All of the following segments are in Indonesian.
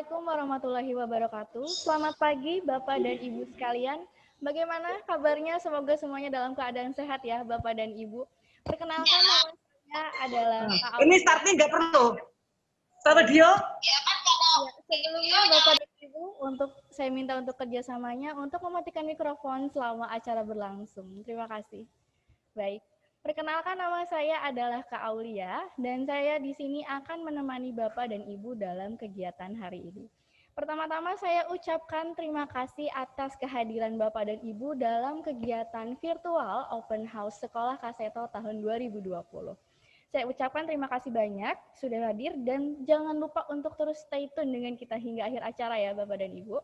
Assalamualaikum warahmatullahi wabarakatuh. Selamat pagi Bapak dan Ibu sekalian. Bagaimana kabarnya? Semoga semuanya dalam keadaan sehat ya Bapak dan Ibu. Perkenalkan nama saya adalah Kak Ini Aulia. startnya nggak perlu. Start video. Ya, sebelumnya Bapak dan Ibu, saya minta untuk kerjasamanya untuk mematikan mikrofon selama acara berlangsung. Terima kasih. Baik. Perkenalkan, nama saya adalah Kak Aulia dan saya di sini akan menemani Bapak dan Ibu dalam kegiatan hari ini. Pertama-tama saya ucapkan terima kasih atas kehadiran Bapak dan Ibu dalam kegiatan virtual Open House Sekolah Kaseto tahun 2020. Saya ucapkan terima kasih banyak sudah hadir dan jangan lupa untuk terus stay tune dengan kita hingga akhir acara ya Bapak dan Ibu.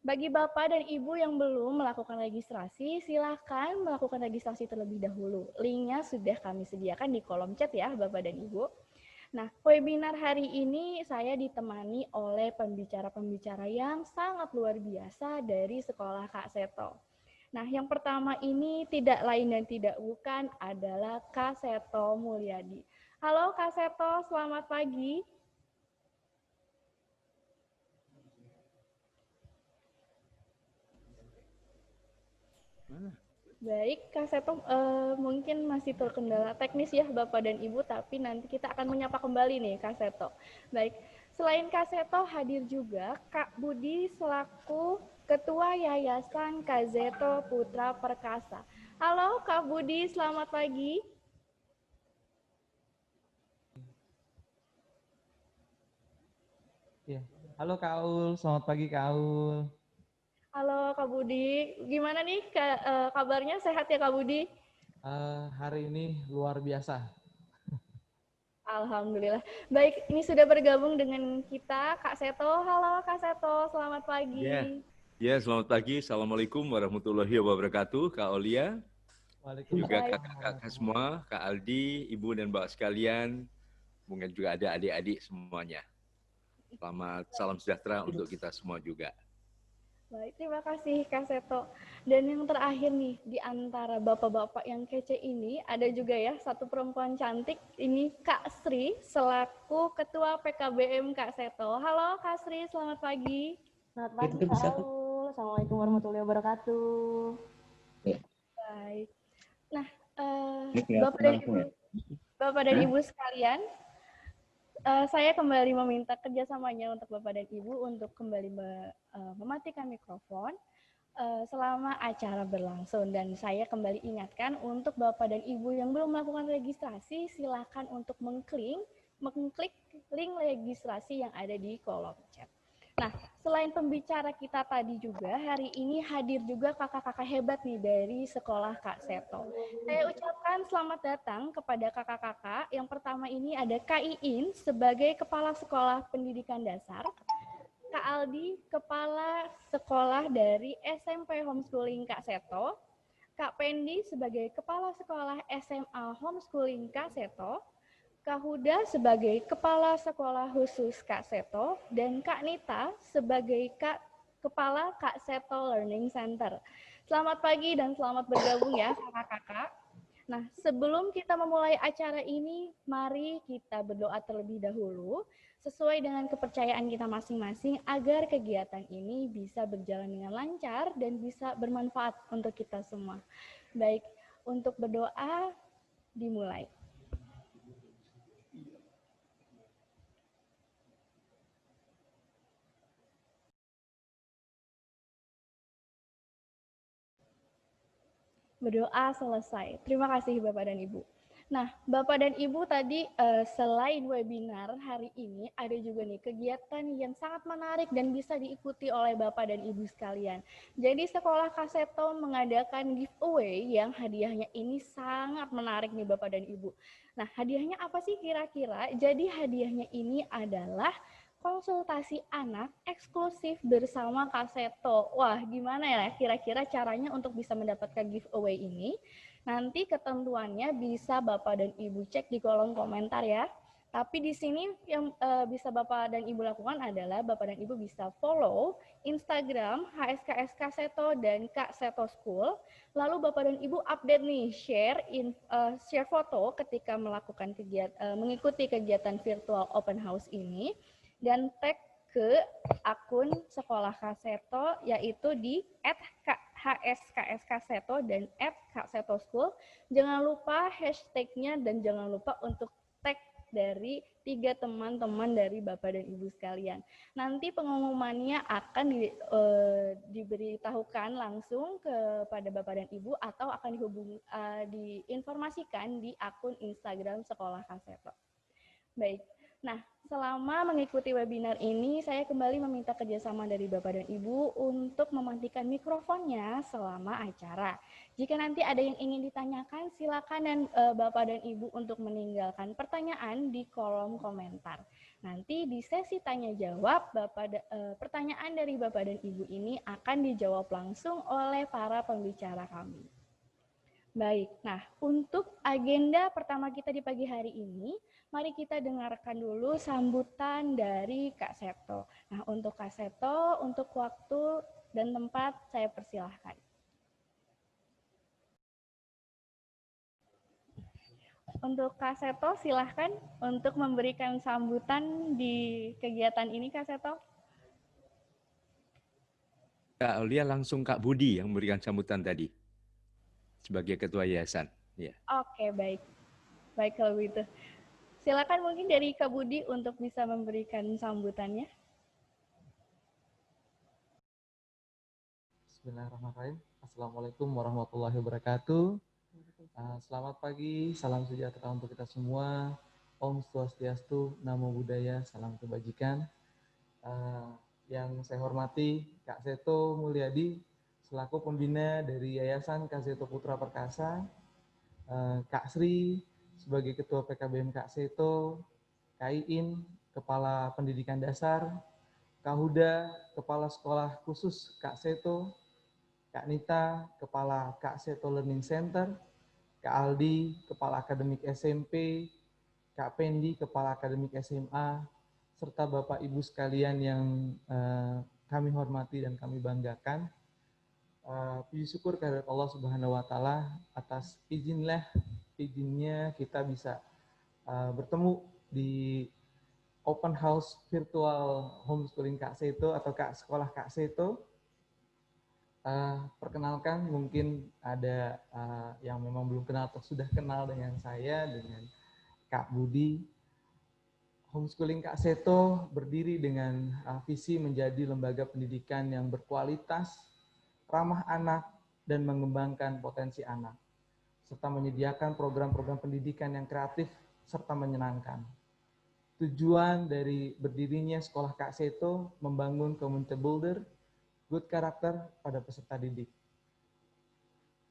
Bagi Bapak dan Ibu yang belum melakukan registrasi, silakan melakukan registrasi terlebih dahulu. Linknya sudah kami sediakan di kolom chat ya Bapak dan Ibu. Nah, webinar hari ini saya ditemani oleh pembicara-pembicara yang sangat luar biasa dari Sekolah Kak Seto. Nah, yang pertama ini tidak lain dan tidak bukan adalah Kak Seto Mulyadi. Halo Kak Seto, selamat pagi. Baik, Kak Seto mungkin masih terkendala teknis ya Bapak dan Ibu, tapi nanti kita akan menyapa kembali nih Kak Seto. Baik, selain Kak Seto hadir juga Kak Budi selaku Ketua Yayasan Kazeto Putra Perkasa. Halo Kak Budi, selamat pagi. Ya. Halo Kak Aul, selamat pagi Kak Aul. Halo Kak Budi, gimana nih kabarnya, sehat ya Kak Budi? Hari ini luar biasa. Alhamdulillah. Baik, ini sudah bergabung dengan kita Kak Seto. Halo Kak Seto, selamat pagi. Ya, selamat pagi. Assalamualaikum warahmatullahi wabarakatuh. Kak Aulia, juga kakak-kakak semua, Kak Aldi, Ibu dan Bapak sekalian, mungkin juga ada adik-adik semuanya. Selamat salam sejahtera untuk kita semua juga. Baik, terima kasih Kak Seto. Dan yang terakhir nih, di antara bapak-bapak yang kece ini, ada juga ya satu perempuan cantik, ini Kak Sri, selaku Ketua PKBM Kak Seto. Halo Kak Sri, selamat pagi. Selamat pagi Kak Aul, Assalamualaikum warahmatullahi wabarakatuh. Baik. Nah, Bapak dan Ibu sekalian, saya kembali meminta kerjasamanya untuk Bapak dan Ibu untuk kembali mematikan mikrofon selama acara berlangsung. Dan saya kembali ingatkan untuk Bapak dan Ibu yang belum melakukan registrasi, silakan untuk mengklik link registrasi yang ada di kolom chat. Nah, selain pembicara kita tadi juga, hari ini hadir juga kakak-kakak hebat nih dari Sekolah Kak Seto. Saya ucapkan selamat datang kepada kakak-kakak. Yang pertama ini ada Kak Iin sebagai Kepala Sekolah Pendidikan Dasar, Kak Aldi, Kepala Sekolah dari SMP Homeschooling Kak Seto, Kak Pendi sebagai Kepala Sekolah SMA Homeschooling Kak Seto, Kak Huda sebagai Kepala Sekolah Khusus Kak Seto, dan Kak Nita sebagai Kepala Kak Seto Learning Center. Selamat pagi dan selamat bergabung ya kakak-kakak. Nah, sebelum kita memulai acara ini, mari kita berdoa terlebih dahulu sesuai dengan kepercayaan kita masing-masing agar kegiatan ini bisa berjalan dengan lancar dan bisa bermanfaat untuk kita semua. Baik, untuk berdoa dimulai. Berdoa selesai. Terima kasih Bapak dan Ibu. Nah, Bapak dan Ibu tadi selain webinar hari ini, ada juga nih kegiatan yang sangat menarik dan bisa diikuti oleh Bapak dan Ibu sekalian. Jadi Sekolah Kak Seto mengadakan giveaway yang hadiahnya ini sangat menarik nih Bapak dan Ibu. Nah, hadiahnya apa sih kira-kira? Jadi hadiahnya ini adalah konsultasi anak eksklusif bersama Kak Seto. Wah, gimana ya kira-kira caranya untuk bisa mendapatkan giveaway ini? Nanti ketentuannya bisa Bapak dan Ibu cek di kolom komentar ya. Tapi di sini yang bisa Bapak dan Ibu lakukan adalah Bapak dan Ibu bisa follow Instagram HSKS Kak Seto dan Kak Seto School. Lalu Bapak dan Ibu update nih, share foto ketika melakukan mengikuti kegiatan virtual open house ini. Dan tag ke akun Sekolah Kak-Seto, yaitu di @hsksKseto dan @kaksetoschool. Jangan lupa hashtagnya dan jangan lupa untuk tag dari 3 teman-teman dari Bapak dan Ibu sekalian. Nanti pengumumannya akan diberitahukan langsung kepada Bapak dan Ibu atau akan diinformasikan di akun Instagram Sekolah Kak-Seto. Baik, nah selama mengikuti webinar ini, saya kembali meminta kerjasama dari Bapak dan Ibu untuk mematikan mikrofonnya selama acara. Jika nanti ada yang ingin ditanyakan, silakan dan Bapak dan Ibu untuk meninggalkan pertanyaan di kolom komentar. Nanti di sesi tanya jawab, pertanyaan dari Bapak dan Ibu ini akan dijawab langsung oleh para pembicara kami. Baik, nah untuk agenda pertama kita di pagi hari ini, mari kita dengarkan dulu sambutan dari Kak Seto. Nah untuk Kak Seto, untuk waktu dan tempat saya persilahkan. Untuk Kak Seto, silahkan untuk memberikan sambutan di kegiatan ini, Kak Seto. Kak Aulia langsung Kak Budi yang memberikan sambutan tadi sebagai ketua yayasan. Ya. Oke, baik. Baik kalau begitu. Silakan mungkin dari Kak Budi untuk bisa memberikan sambutannya. Bismillahirrahmanirrahim. Assalamualaikum warahmatullahi wabarakatuh. Selamat pagi, salam sejahtera untuk kita semua. Om Swastiastu, Namo Buddhaya, salam kebajikan. Yang saya hormati Kak Seto Mulyadi, selaku pembina dari Yayasan Kak Seto Putra Perkasa, Kak Sri sebagai Ketua PKBM Kak Seto, Kak Iin, Kepala Pendidikan Dasar, Kak Huda, Kepala Sekolah Khusus Kak Seto, Kak Nita, Kepala Kak Seto Learning Center, Kak Aldi, Kepala Akademik SMP, Kak Pendi, Kepala Akademik SMA, serta Bapak Ibu sekalian yang kami hormati dan kami banggakan. Puji syukur kehadirat Allah Subhanahu wa Ta'ala atas izinnya kita bisa bertemu di open house virtual homeschooling Kak Seto atau sekolah Kak Seto. Perkenalkan, mungkin ada yang memang belum kenal atau sudah kenal dengan saya, dengan Kak Budi. Homeschooling Kak Seto berdiri dengan visi menjadi lembaga pendidikan yang berkualitas, ramah anak, dan mengembangkan potensi anak, serta menyediakan program-program pendidikan yang kreatif serta menyenangkan. Tujuan dari berdirinya Sekolah Kak Seto membangun community builder, good character pada peserta didik.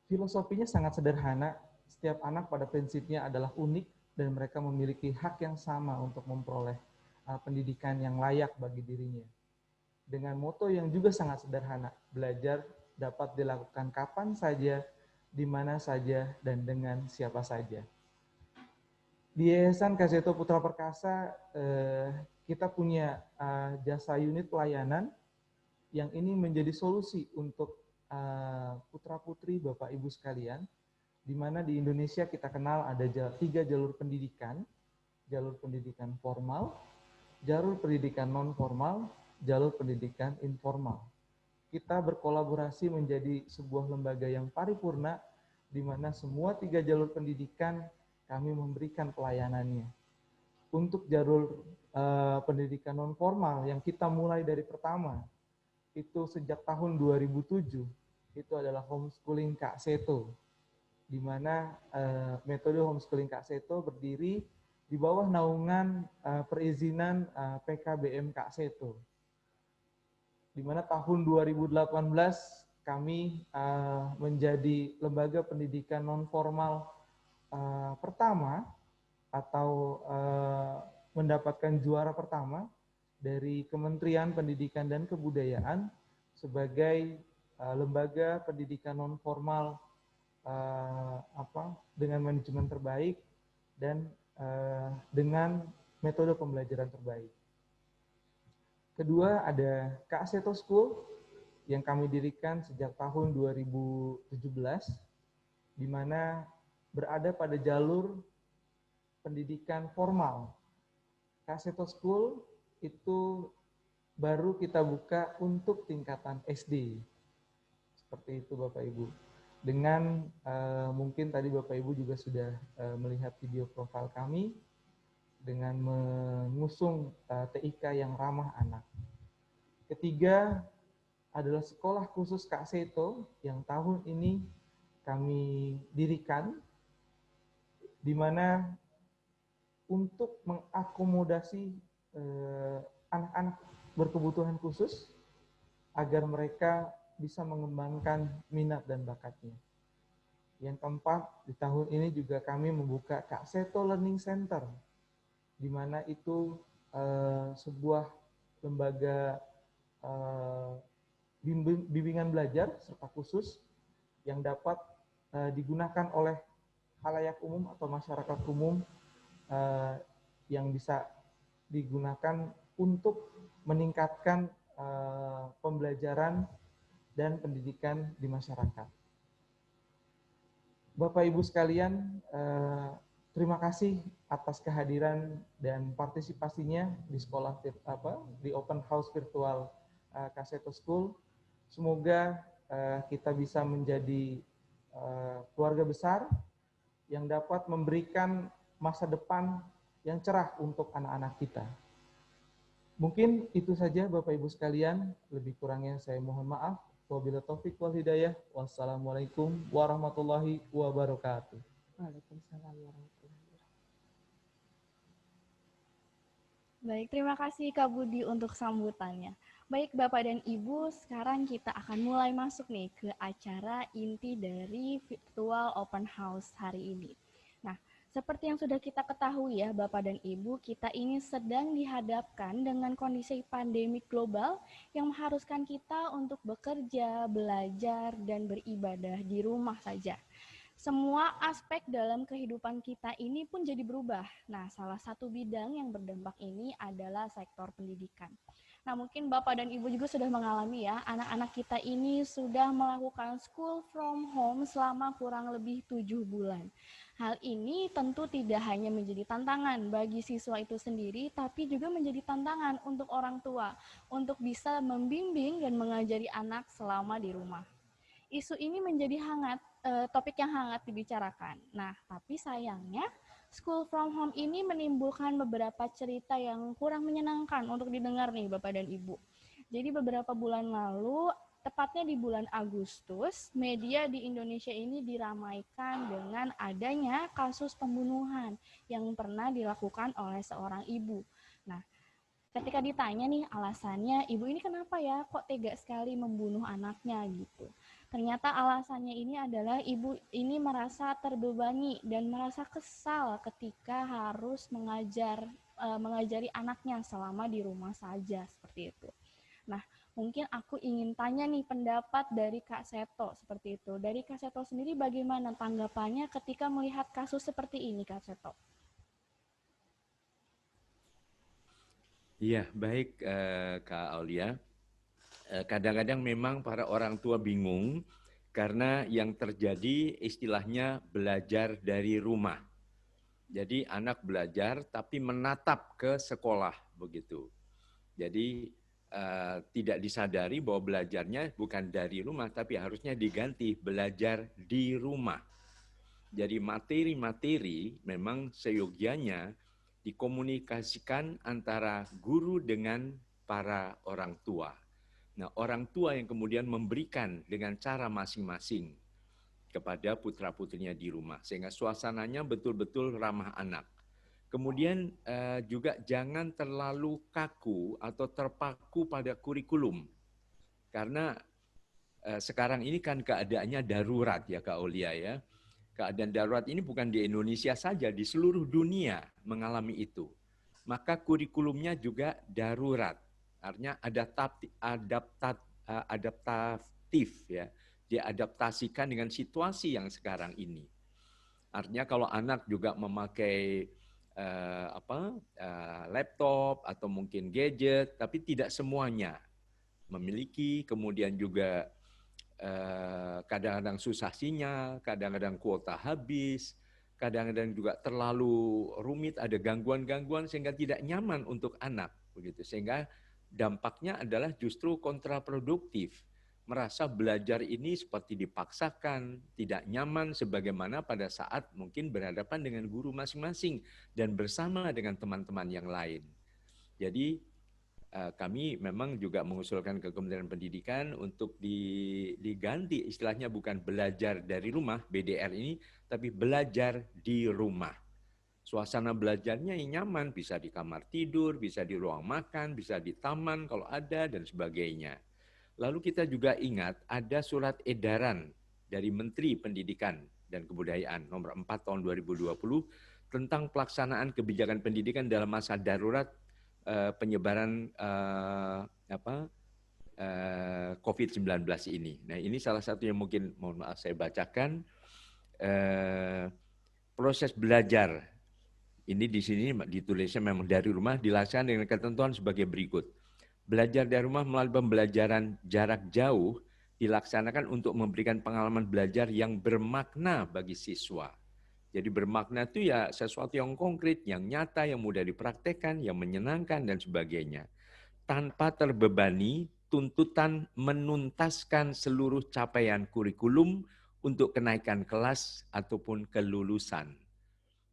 Filosofinya sangat sederhana, setiap anak pada prinsipnya adalah unik, dan mereka memiliki hak yang sama untuk memperoleh pendidikan yang layak bagi dirinya. Dengan moto yang juga sangat sederhana, belajar dapat dilakukan kapan saja, di mana saja, dan dengan siapa saja. Di Yayasan Kak Seto Putra Perkasa, kita punya jasa unit pelayanan yang ini menjadi solusi untuk putra-putri Bapak Ibu sekalian, di mana di Indonesia kita kenal ada 3 jalur pendidikan formal, jalur pendidikan non formal, jalur pendidikan informal. Kita berkolaborasi menjadi sebuah lembaga yang paripurna, di mana semua 3 jalur pendidikan kami memberikan pelayanannya. Untuk jalur pendidikan non formal yang kita mulai dari pertama, itu sejak tahun 2007, itu adalah homeschooling Kak Seto, di mana metode homeschooling Kak Seto berdiri di bawah naungan perizinan PKBM Kak Seto. Di mana tahun 2018 kami menjadi lembaga pendidikan non formal pertama atau mendapatkan juara pertama dari Kementerian Pendidikan dan Kebudayaan sebagai lembaga pendidikan non formal dengan manajemen terbaik dan dengan metode pembelajaran terbaik. Kedua, ada Kak Seto School yang kami dirikan sejak tahun 2017, di mana berada pada jalur pendidikan formal. Kak Seto School itu baru kita buka untuk tingkatan SD. Seperti itu Bapak Ibu. Dengan mungkin tadi Bapak Ibu juga sudah melihat video profil kami dengan mengusung TIK yang ramah anak. Ketiga adalah sekolah khusus Kak Seto yang tahun ini kami dirikan, di mana untuk mengakomodasi anak-anak berkebutuhan khusus agar mereka bisa mengembangkan minat dan bakatnya. Yang keempat, di tahun ini juga kami membuka Kak Seto Learning Center, di mana itu sebuah lembaga bimbingan belajar serta khusus yang dapat digunakan oleh khalayak umum atau masyarakat umum yang bisa digunakan untuk meningkatkan pembelajaran dan pendidikan di masyarakat. Bapak Ibu sekalian, terima kasih atas kehadiran dan partisipasinya di sekolah di Open House Virtual Kak Seto School. Semoga kita bisa menjadi keluarga besar yang dapat memberikan masa depan yang cerah untuk anak-anak kita. Mungkin itu saja Bapak Ibu sekalian, lebih kurangnya saya mohon maaf. Wabillahi taufik wal hidayah. Wassalamualaikum warahmatullahi wabarakatuh. Waalaikumsalam warahmatullahi wabarakatuh. Baik, terima kasih Kak Budi untuk sambutannya. Baik Bapak dan Ibu, sekarang kita akan mulai masuk nih ke acara inti dari virtual open house hari ini. Nah, seperti yang sudah kita ketahui ya Bapak dan Ibu, kita ini sedang dihadapkan dengan kondisi pandemi global yang mengharuskan kita untuk bekerja, belajar, dan beribadah di rumah saja. Semua aspek dalam kehidupan kita ini pun jadi berubah. Nah, salah satu bidang yang berdampak ini adalah sektor pendidikan. Nah, mungkin Bapak dan Ibu juga sudah mengalami ya, anak-anak kita ini sudah melakukan school from home selama kurang lebih 7 bulan. Hal ini tentu tidak hanya menjadi tantangan bagi siswa itu sendiri, tapi juga menjadi tantangan untuk orang tua untuk bisa membimbing dan mengajari anak selama di rumah. Isu ini menjadi topik yang hangat dibicarakan. Nah, tapi sayangnya school from home ini menimbulkan beberapa cerita yang kurang menyenangkan untuk didengar nih Bapak dan Ibu. Jadi beberapa bulan lalu, tepatnya di bulan Agustus, media di Indonesia ini diramaikan dengan adanya kasus pembunuhan yang pernah dilakukan oleh seorang ibu. Nah, ketika ditanya nih alasannya, ibu ini kenapa ya kok tega sekali membunuh anaknya gitu. Ternyata alasannya ini adalah ibu ini merasa terbebani dan merasa kesal ketika harus mengajari anaknya selama di rumah saja seperti itu. Nah, mungkin aku ingin tanya nih pendapat dari Kak Seto seperti itu. Dari Kak Seto sendiri bagaimana tanggapannya ketika melihat kasus seperti ini, Kak Seto? Iya, baik Kak Aulia. Kadang-kadang memang para orang tua bingung karena yang terjadi istilahnya belajar dari rumah. Jadi anak belajar tapi menatap ke sekolah begitu. Jadi tidak disadari bahwa belajarnya bukan dari rumah tapi harusnya diganti belajar di rumah. Jadi materi-materi memang seyogyanya dikomunikasikan antara guru dengan para orang tua. Nah, orang tua yang kemudian memberikan dengan cara masing-masing kepada putra-putrinya di rumah, sehingga suasananya betul-betul ramah anak. Kemudian juga jangan terlalu kaku atau terpaku pada kurikulum, karena sekarang ini kan keadaannya darurat ya Kak Olia ya. Keadaan darurat ini bukan di Indonesia saja, di seluruh dunia mengalami itu. Maka kurikulumnya juga darurat. Artinya adaptatif ya, diadaptasikan dengan situasi yang sekarang ini. Artinya kalau anak juga memakai laptop atau mungkin gadget, tapi tidak semuanya memiliki, kemudian juga kadang-kadang susah sinyal, kadang-kadang kuota habis, kadang-kadang juga terlalu rumit, ada gangguan-gangguan sehingga tidak nyaman untuk anak begitu. Sehingga dampaknya adalah justru kontraproduktif. Merasa belajar ini seperti dipaksakan, tidak nyaman sebagaimana pada saat mungkin berhadapan dengan guru masing-masing dan bersama dengan teman-teman yang lain. Jadi kami memang juga mengusulkan ke Kementerian Pendidikan untuk diganti istilahnya bukan belajar dari rumah, BDR ini, tapi belajar di rumah. Suasana belajarnya yang nyaman, bisa di kamar tidur, bisa di ruang makan, bisa di taman kalau ada, dan sebagainya. Lalu kita juga ingat ada surat edaran dari Menteri Pendidikan dan Kebudayaan nomor 4 tahun 2020 tentang pelaksanaan kebijakan pendidikan dalam masa darurat penyebaran COVID-19 ini. Nah, ini salah satu yang mungkin mohon maaf saya bacakan. Proses belajar ini di sini ditulisnya memang dari rumah dilaksanakan dengan ketentuan sebagai berikut. Belajar dari rumah melalui pembelajaran jarak jauh dilaksanakan untuk memberikan pengalaman belajar yang bermakna bagi siswa. Jadi bermakna itu ya sesuatu yang konkret, yang nyata, yang mudah dipraktekkan, yang menyenangkan dan sebagainya. Tanpa terbebani tuntutan menuntaskan seluruh capaian kurikulum untuk kenaikan kelas ataupun kelulusan.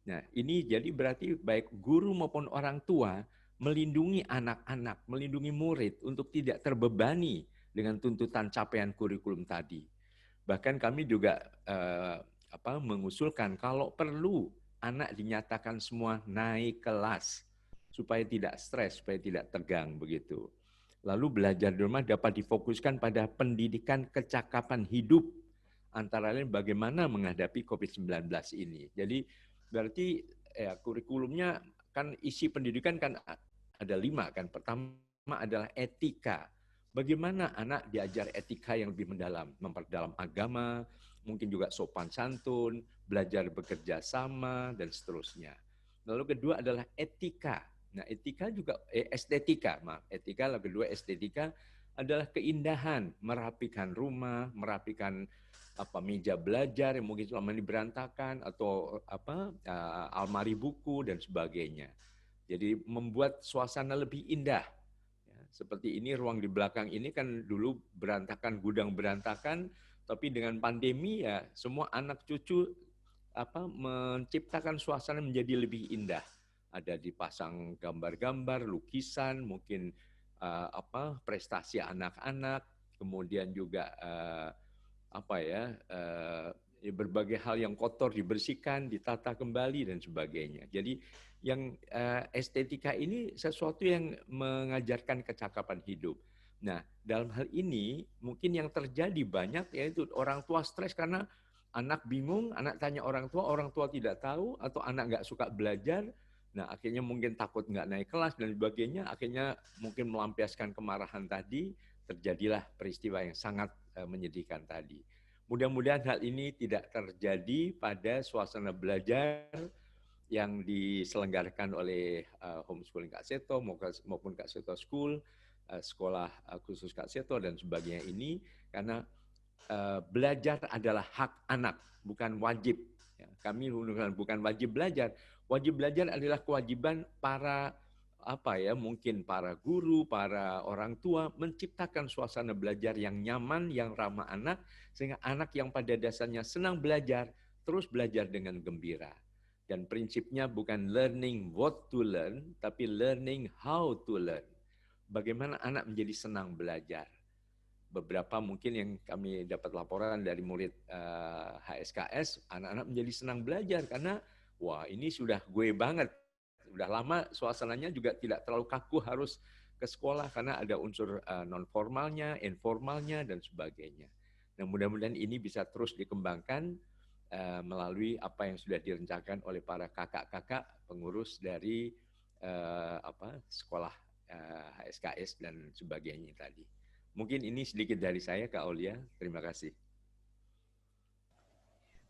Nah, ini jadi berarti baik guru maupun orang tua melindungi anak-anak, melindungi murid untuk tidak terbebani dengan tuntutan capaian kurikulum tadi. Bahkan kami juga mengusulkan kalau perlu anak dinyatakan semua naik kelas supaya tidak stres, supaya tidak tegang begitu. Lalu belajar di rumah dapat difokuskan pada pendidikan kecakapan hidup, antara lain bagaimana menghadapi COVID-19 ini. Jadi berarti kurikulumnya kan isi pendidikan kan ada 5 kan. Pertama adalah etika. Bagaimana anak diajar etika yang lebih mendalam, memperdalam agama, mungkin juga sopan santun, belajar bekerja sama dan seterusnya. Lalu kedua adalah etika. Nah, etika juga estetika, etika lalu kedua estetika adalah keindahan, merapikan rumah, merapikan meja belajar yang mungkin selama ini berantakan atau almari buku dan sebagainya. Jadi membuat suasana lebih indah. Ya, seperti ini ruang di belakang ini kan dulu berantakan, gudang berantakan, tapi dengan pandemi ya semua anak cucu menciptakan suasana menjadi lebih indah. Ada dipasang gambar-gambar, lukisan, mungkin prestasi anak-anak, kemudian juga berbagai hal yang kotor dibersihkan, ditata kembali dan sebagainya. Jadi yang estetika ini sesuatu yang mengajarkan kecakapan hidup. Nah, dalam hal ini mungkin yang terjadi banyak yaitu orang tua stres karena anak bingung, anak tanya orang tua tidak tahu, atau anak nggak suka belajar. Nah, akhirnya mungkin takut nggak naik kelas dan sebagainya, akhirnya mungkin melampiaskan kemarahan tadi, terjadilah peristiwa yang sangat menyedihkan tadi. Mudah-mudahan hal ini tidak terjadi pada suasana belajar yang diselenggarakan oleh homeschooling Kak Seto maupun Kak Seto School, sekolah khusus Kak Seto dan sebagainya ini, karena belajar adalah hak anak, bukan wajib. Kami bukan wajib belajar. Wajib belajar adalah kewajiban para mungkin para guru, para orang tua menciptakan suasana belajar yang nyaman, yang ramah anak, sehingga anak yang pada dasarnya senang belajar, terus belajar dengan gembira. Dan prinsipnya bukan learning what to learn, tapi learning how to learn. Bagaimana anak menjadi senang belajar. Beberapa mungkin yang kami dapat laporan dari murid HSKS, anak-anak menjadi senang belajar karena wah ini sudah gue banget. Udah lama suasananya juga tidak terlalu kaku harus ke sekolah karena ada unsur non formalnya, informalnya dan sebagainya. Nah, mudah-mudahan ini bisa terus dikembangkan melalui apa yang sudah direncanakan oleh para kakak-kakak pengurus dari sekolah HSKS dan sebagainya tadi. Mungkin ini sedikit dari saya, Kak Aulia. Terima kasih.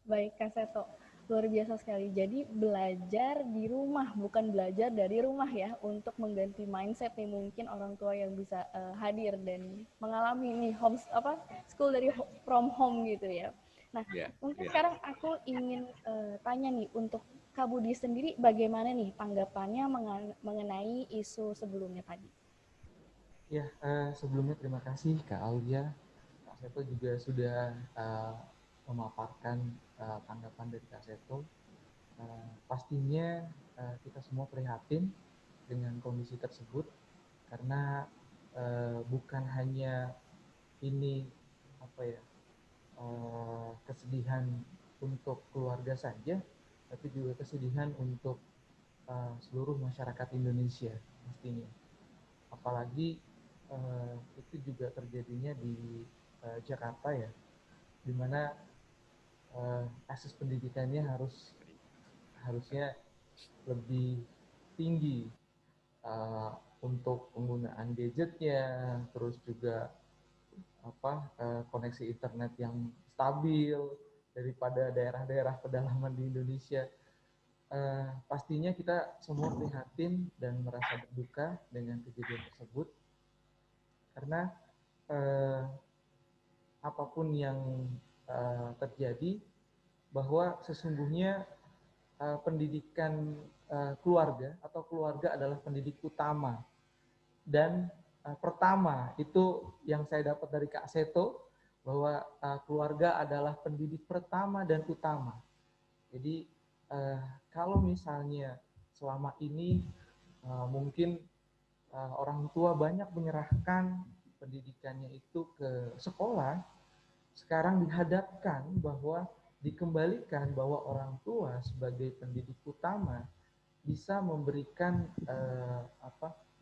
Baik, Kak Seto. Luar biasa sekali. Jadi belajar di rumah, bukan belajar dari rumah ya, untuk mengganti mindset nih mungkin orang tua yang bisa hadir dan mengalami nih school dari from home gitu ya. Nah, mungkin sekarang aku ingin tanya nih untuk Kak Budi sendiri bagaimana nih tanggapannya mengenai isu sebelumnya tadi? Ya, sebelumnya terima kasih Kak Aulia. Kak Seto juga sudah memaparkan tanggapan dari Kak Seto. Pastinya kita semua prihatin dengan kondisi tersebut karena bukan hanya ini kesedihan untuk keluarga saja, tapi juga kesedihan untuk seluruh masyarakat Indonesia pastinya. Apalagi itu juga terjadinya di Jakarta ya, di mana akses pendidikannya harusnya lebih tinggi untuk penggunaan gadgetnya, terus juga koneksi internet yang stabil daripada daerah-daerah pedalaman di Indonesia. Pastinya kita semua prihatin dan merasa berduka dengan kejadian tersebut karena apapun yang terjadi, bahwa sesungguhnya pendidikan keluarga atau keluarga adalah pendidik utama dan pertama. Itu yang saya dapat dari Kak Seto, bahwa keluarga adalah pendidik pertama dan utama. Jadi kalau misalnya selama ini mungkin orang tua banyak menyerahkan pendidikannya itu ke sekolah, sekarang dihadapkan bahwa dikembalikan bahwa orang tua sebagai pendidik utama bisa memberikan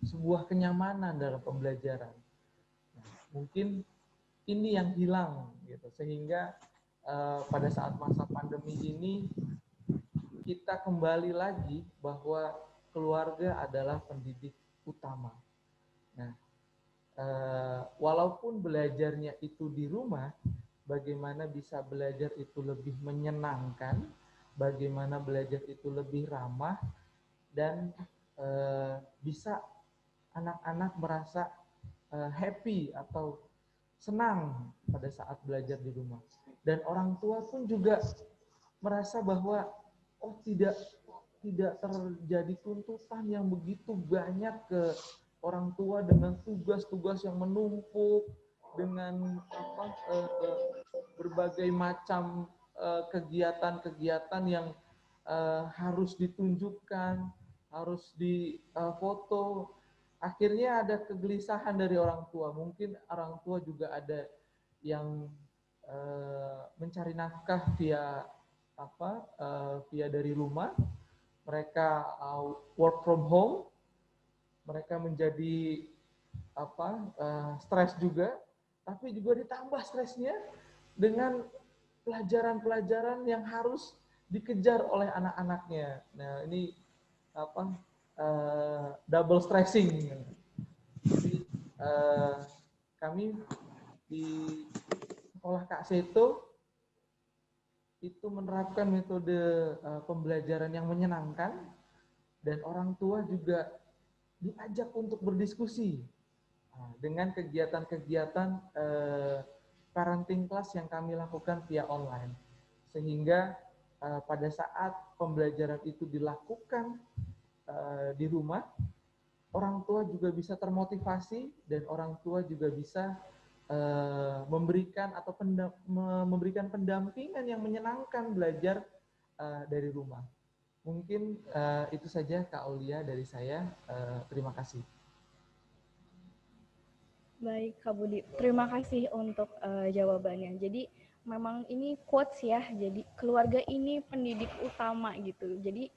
sebuah kenyamanan dalam pembelajaran. Nah, mungkin ini yang hilang gitu, sehingga pada saat masa pandemi ini kita kembali lagi bahwa keluarga adalah pendidik utama. Nah, walaupun belajarnya itu di rumah, bagaimana bisa belajar itu lebih menyenangkan, bagaimana belajar itu lebih ramah, dan bisa anak-anak merasa happy atau senang pada saat belajar di rumah. Dan orang tua pun juga merasa bahwa tidak terjadi tuntutan yang begitu banyak ke orang tua dengan tugas-tugas yang menumpuk, dengan berbagai macam kegiatan-kegiatan yang harus ditunjukkan, harus difoto. Akhirnya ada kegelisahan dari orang tua. Mungkin orang tua juga ada yang mencari nafkah via dari rumah. Mereka work from home, mereka menjadi stres juga, tapi juga ditambah stresnya dengan pelajaran-pelajaran yang harus dikejar oleh anak-anaknya. Nah, ini double stressing. Jadi kami di sekolah Kak Seto itu menerapkan metode pembelajaran yang menyenangkan, dan orang tua juga diajak untuk berdiskusi dengan kegiatan-kegiatan parenting class yang kami lakukan via online. Sehingga pada saat pembelajaran itu dilakukan di rumah, orang tua juga bisa termotivasi dan orang tua juga bisa memberikan pendampingan yang menyenangkan belajar dari rumah. Mungkin itu saja Kak Aulia dari saya. Terima kasih. Baik Kak Budi, terima kasih untuk jawabannya. Jadi memang ini quotes ya, jadi keluarga ini pendidik utama gitu. Jadi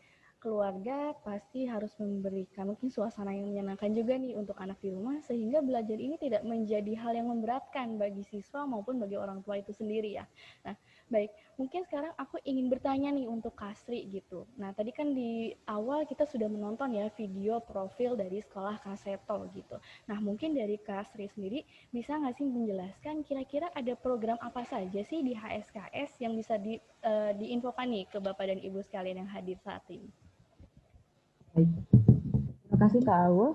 keluarga pasti harus memberikan mungkin suasana yang menyenangkan juga nih untuk anak di rumah, sehingga belajar ini tidak menjadi hal yang memberatkan bagi siswa maupun bagi orang tua itu sendiri ya. Nah, baik, mungkin sekarang aku ingin bertanya nih untuk Kasri gitu. Nah, tadi kan di awal kita sudah menonton ya video profil dari sekolah Kak Seto gitu. Nah, mungkin dari Kasri sendiri bisa nggak sih menjelaskan kira-kira ada program apa saja sih di HSKS yang bisa diinfokan nih ke Bapak dan Ibu sekalian yang hadir saat ini? Baik. Terima kasih Kak Aul.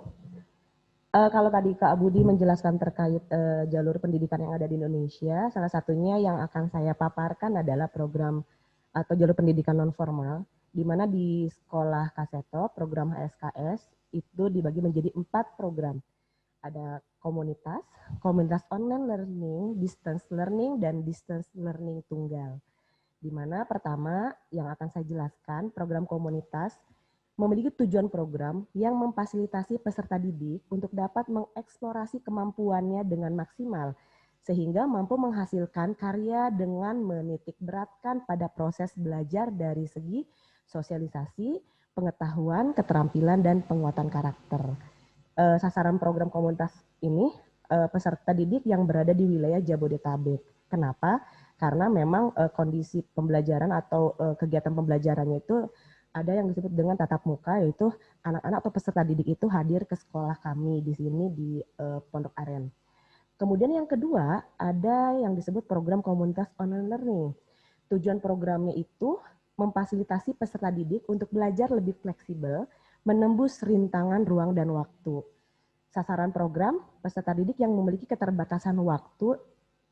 Kalau tadi Kak Budi menjelaskan terkait jalur pendidikan yang ada di Indonesia, salah satunya yang akan saya paparkan adalah program atau jalur pendidikan non formal, di mana di sekolah Kak Seto program HSKS itu dibagi menjadi 4 program. Ada komunitas online learning, distance learning, dan distance learning tunggal. Di mana pertama yang akan saya jelaskan, program komunitas memiliki tujuan program yang memfasilitasi peserta didik untuk dapat mengeksplorasi kemampuannya dengan maksimal, sehingga mampu menghasilkan karya dengan menitik beratkan pada proses belajar dari segi sosialisasi, pengetahuan, keterampilan, dan penguatan karakter. Sasaran program komunitas ini peserta didik yang berada di wilayah Jabodetabek. Kenapa? Karena memang kondisi pembelajaran atau kegiatan pembelajarannya itu ada yang disebut dengan tatap muka, yaitu anak-anak atau peserta didik itu hadir ke sekolah kami di sini di Pondok Aren. Kemudian yang kedua, ada yang disebut program komunitas online learning. Tujuan programnya itu memfasilitasi peserta didik untuk belajar lebih fleksibel, menembus rintangan ruang dan waktu. Sasaran program, peserta didik yang memiliki keterbatasan waktu,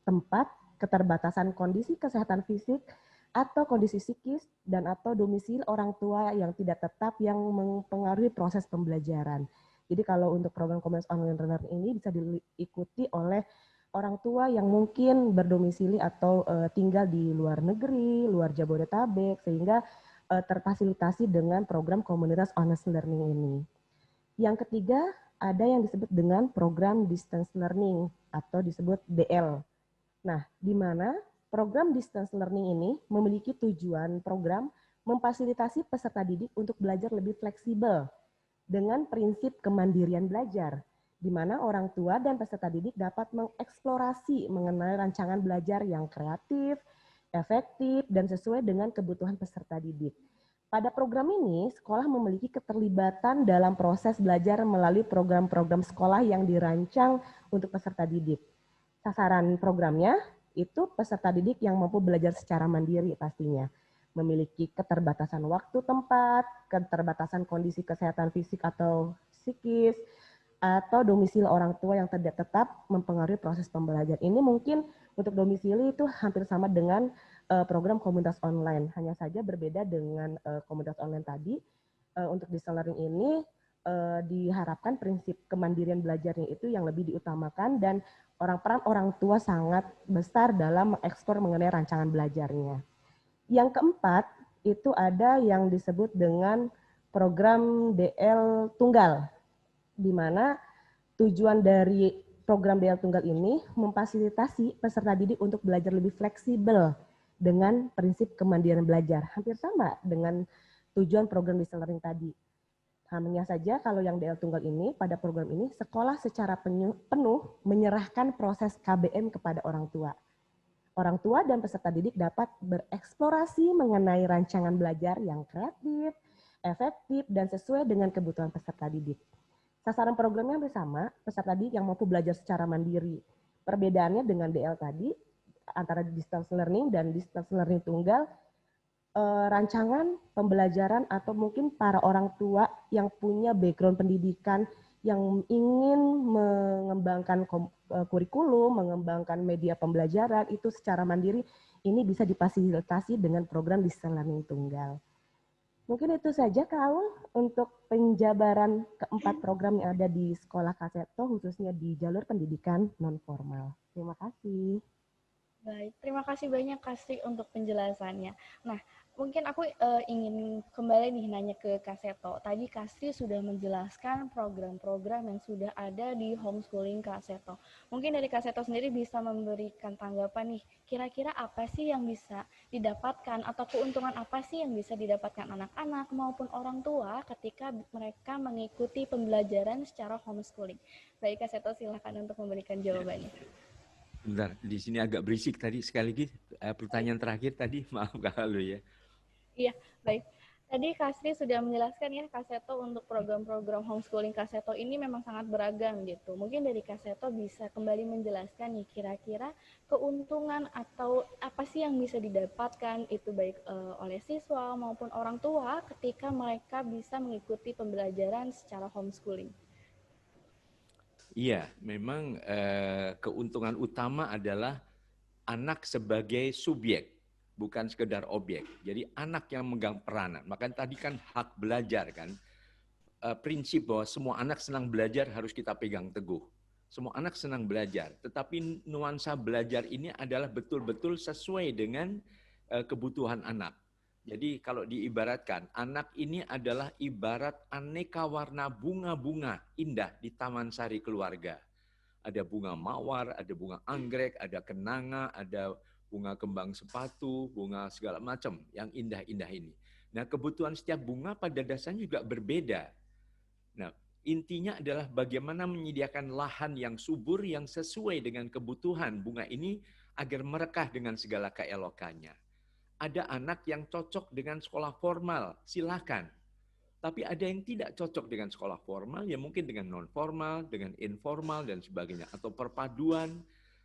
tempat, keterbatasan kondisi kesehatan fisik, atau kondisi psikis, dan atau domisili orang tua yang tidak tetap yang mempengaruhi proses pembelajaran. Jadi kalau untuk program komunitas online learner ini bisa diikuti oleh orang tua yang mungkin berdomisili atau tinggal di luar negeri, luar Jabodetabek, sehingga terfasilitasi dengan program komunitas online learning ini. Yang ketiga, ada yang disebut dengan program distance learning atau disebut DL. Nah, di mana program distance learning ini memiliki tujuan program memfasilitasi peserta didik untuk belajar lebih fleksibel dengan prinsip kemandirian belajar, di mana orang tua dan peserta didik dapat mengeksplorasi mengenai rancangan belajar yang kreatif, efektif, dan sesuai dengan kebutuhan peserta didik. Pada program ini, sekolah memiliki keterlibatan dalam proses belajar melalui program-program sekolah yang dirancang untuk peserta didik. Sasaran programnya itu peserta didik yang mampu belajar secara mandiri pastinya, memiliki keterbatasan waktu tempat, keterbatasan kondisi kesehatan fisik atau psikis, atau domisili orang tua yang tidak tetap mempengaruhi proses pembelajaran. Ini mungkin untuk domisili itu hampir sama dengan program komunitas online, hanya saja berbeda dengan komunitas online tadi. Untuk distance learning ini diharapkan prinsip kemandirian belajarnya itu yang lebih diutamakan dan peran orang tua sangat besar dalam mengekspor mengenai rancangan belajarnya. Yang keempat, itu ada yang disebut dengan program DL Tunggal, di mana tujuan dari program DL Tunggal ini memfasilitasi peserta didik untuk belajar lebih fleksibel dengan prinsip kemandirian belajar. Hampir sama dengan tujuan program distance learning tadi. Hanya saja kalau yang DL Tunggal ini, pada program ini, sekolah secara penuh menyerahkan proses KBM kepada orang tua. Orang tua dan peserta didik dapat bereksplorasi mengenai rancangan belajar yang kreatif, efektif, dan sesuai dengan kebutuhan peserta didik. Sasaran programnya bersama, peserta didik yang mampu belajar secara mandiri. Perbedaannya dengan DL tadi, antara distance learning dan distance learning tunggal, rancangan pembelajaran atau mungkin para orang tua yang punya background pendidikan yang ingin mengembangkan kurikulum, mengembangkan media pembelajaran itu secara mandiri, ini bisa difasilitasi dengan program distance learning tunggal. Mungkin itu saja Kak Aul untuk penjabaran keempat program yang ada di Sekolah Kaseto, khususnya di jalur pendidikan non-formal. Terima kasih. Baik, terima kasih banyak Kasri untuk penjelasannya. Nah, mungkin aku ingin kembali nih nanya ke Kaseto. Tadi Kasri sudah menjelaskan program-program yang sudah ada di homeschooling Kaseto. Mungkin dari Kaseto sendiri bisa memberikan tanggapan nih, kira-kira apa sih yang bisa didapatkan atau keuntungan apa sih yang bisa didapatkan anak-anak maupun orang tua ketika mereka mengikuti pembelajaran secara homeschooling. Baik Kaseto, silakan untuk memberikan jawabannya. Bentar, di sini agak berisik tadi. Sekali lagi pertanyaan terakhir tadi, maaf kalau ya. Iya, baik. Tadi Kasri sudah menjelaskan ya Kaseto untuk program-program homeschooling Kaseto ini memang sangat beragam gitu. Mungkin dari Kaseto bisa kembali menjelaskan nih kira-kira keuntungan atau apa sih yang bisa didapatkan itu baik oleh siswa maupun orang tua ketika mereka bisa mengikuti pembelajaran secara homeschooling. Iya, memang keuntungan utama adalah anak sebagai subjek, bukan sekedar objek. Jadi anak yang memegang peranan. Makanya tadi kan hak belajar kan. Prinsip bahwa semua anak senang belajar harus kita pegang teguh. Semua anak senang belajar, tetapi nuansa belajar ini adalah betul-betul sesuai dengan kebutuhan anak. Jadi kalau diibaratkan, anak ini adalah ibarat aneka warna bunga-bunga indah di taman sari keluarga. Ada bunga mawar, ada bunga anggrek, ada kenanga, ada bunga kembang sepatu, bunga segala macam yang indah-indah ini. Nah, kebutuhan setiap bunga pada dasarnya juga berbeda. Nah, intinya adalah bagaimana menyediakan lahan yang subur yang sesuai dengan kebutuhan bunga ini agar merekah dengan segala keelokannya. Ada anak yang cocok dengan sekolah formal, silakan. Tapi ada yang tidak cocok dengan sekolah formal, ya mungkin dengan non formal, dengan informal dan sebagainya, atau perpaduan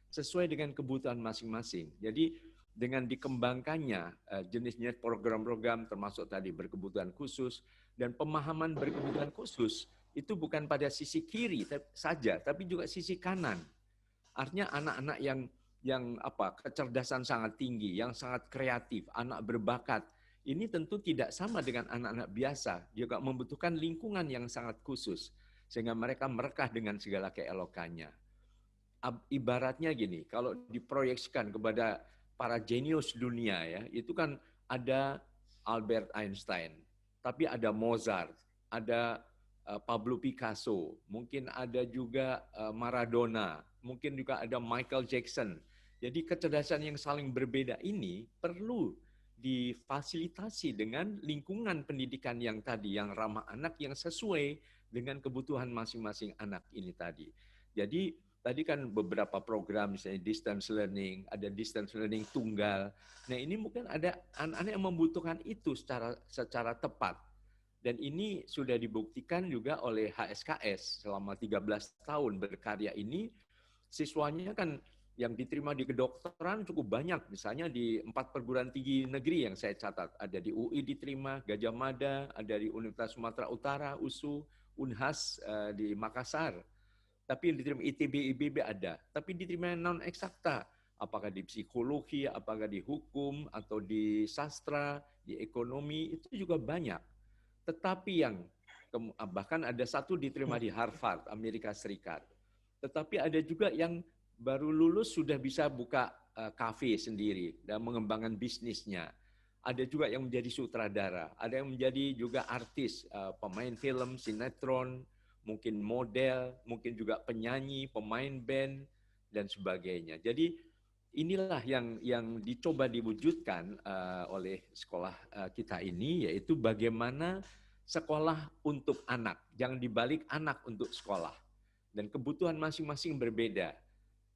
sesuai dengan kebutuhan masing-masing. Jadi dengan dikembangkannya jenis-jenis program-program termasuk tadi berkebutuhan khusus dan pemahaman berkebutuhan khusus itu bukan pada sisi kiri saja, tapi juga sisi kanan. Artinya anak-anak yang kecerdasan sangat tinggi, yang sangat kreatif, anak berbakat, ini tentu tidak sama dengan anak-anak biasa. Juga membutuhkan lingkungan yang sangat khusus sehingga mereka merekah dengan segala keelokannya. Ibaratnya gini, kalau diproyeksikan kepada para jenius dunia ya, itu kan ada Albert Einstein, tapi ada Mozart, ada Pablo Picasso, mungkin ada juga Maradona, mungkin juga ada Michael Jackson. Jadi kecerdasan yang saling berbeda ini perlu difasilitasi dengan lingkungan pendidikan yang tadi, yang ramah anak, yang sesuai dengan kebutuhan masing-masing anak ini tadi. Jadi tadi kan beberapa program misalnya distance learning, ada distance learning tunggal. Nah ini mungkin ada anak-anak yang membutuhkan itu secara tepat. Dan ini sudah dibuktikan juga oleh HSKS selama 13 tahun berkarya ini, siswanya kan yang diterima di kedokteran cukup banyak. Misalnya di 4 perguruan tinggi negeri yang saya catat. Ada di UI diterima, Gajah Mada, ada di Universitas Sumatera Utara, USU, Unhas di Makassar. Tapi yang diterima ITB, IBB ada. Tapi diterima non-eksakta. Apakah di psikologi, apakah di hukum, atau di sastra, di ekonomi, itu juga banyak. Tetapi yang bahkan ada satu diterima di Harvard, Amerika Serikat. Tetapi ada juga yang baru lulus sudah bisa buka kafe sendiri dan mengembangkan bisnisnya. Ada juga yang menjadi sutradara, ada yang menjadi juga artis, pemain film, sinetron, mungkin model, mungkin juga penyanyi, pemain band, dan sebagainya. Jadi inilah yang dicoba diwujudkan oleh sekolah kita ini, yaitu bagaimana sekolah untuk anak, jangan dibalik anak untuk sekolah. Dan kebutuhan masing-masing berbeda.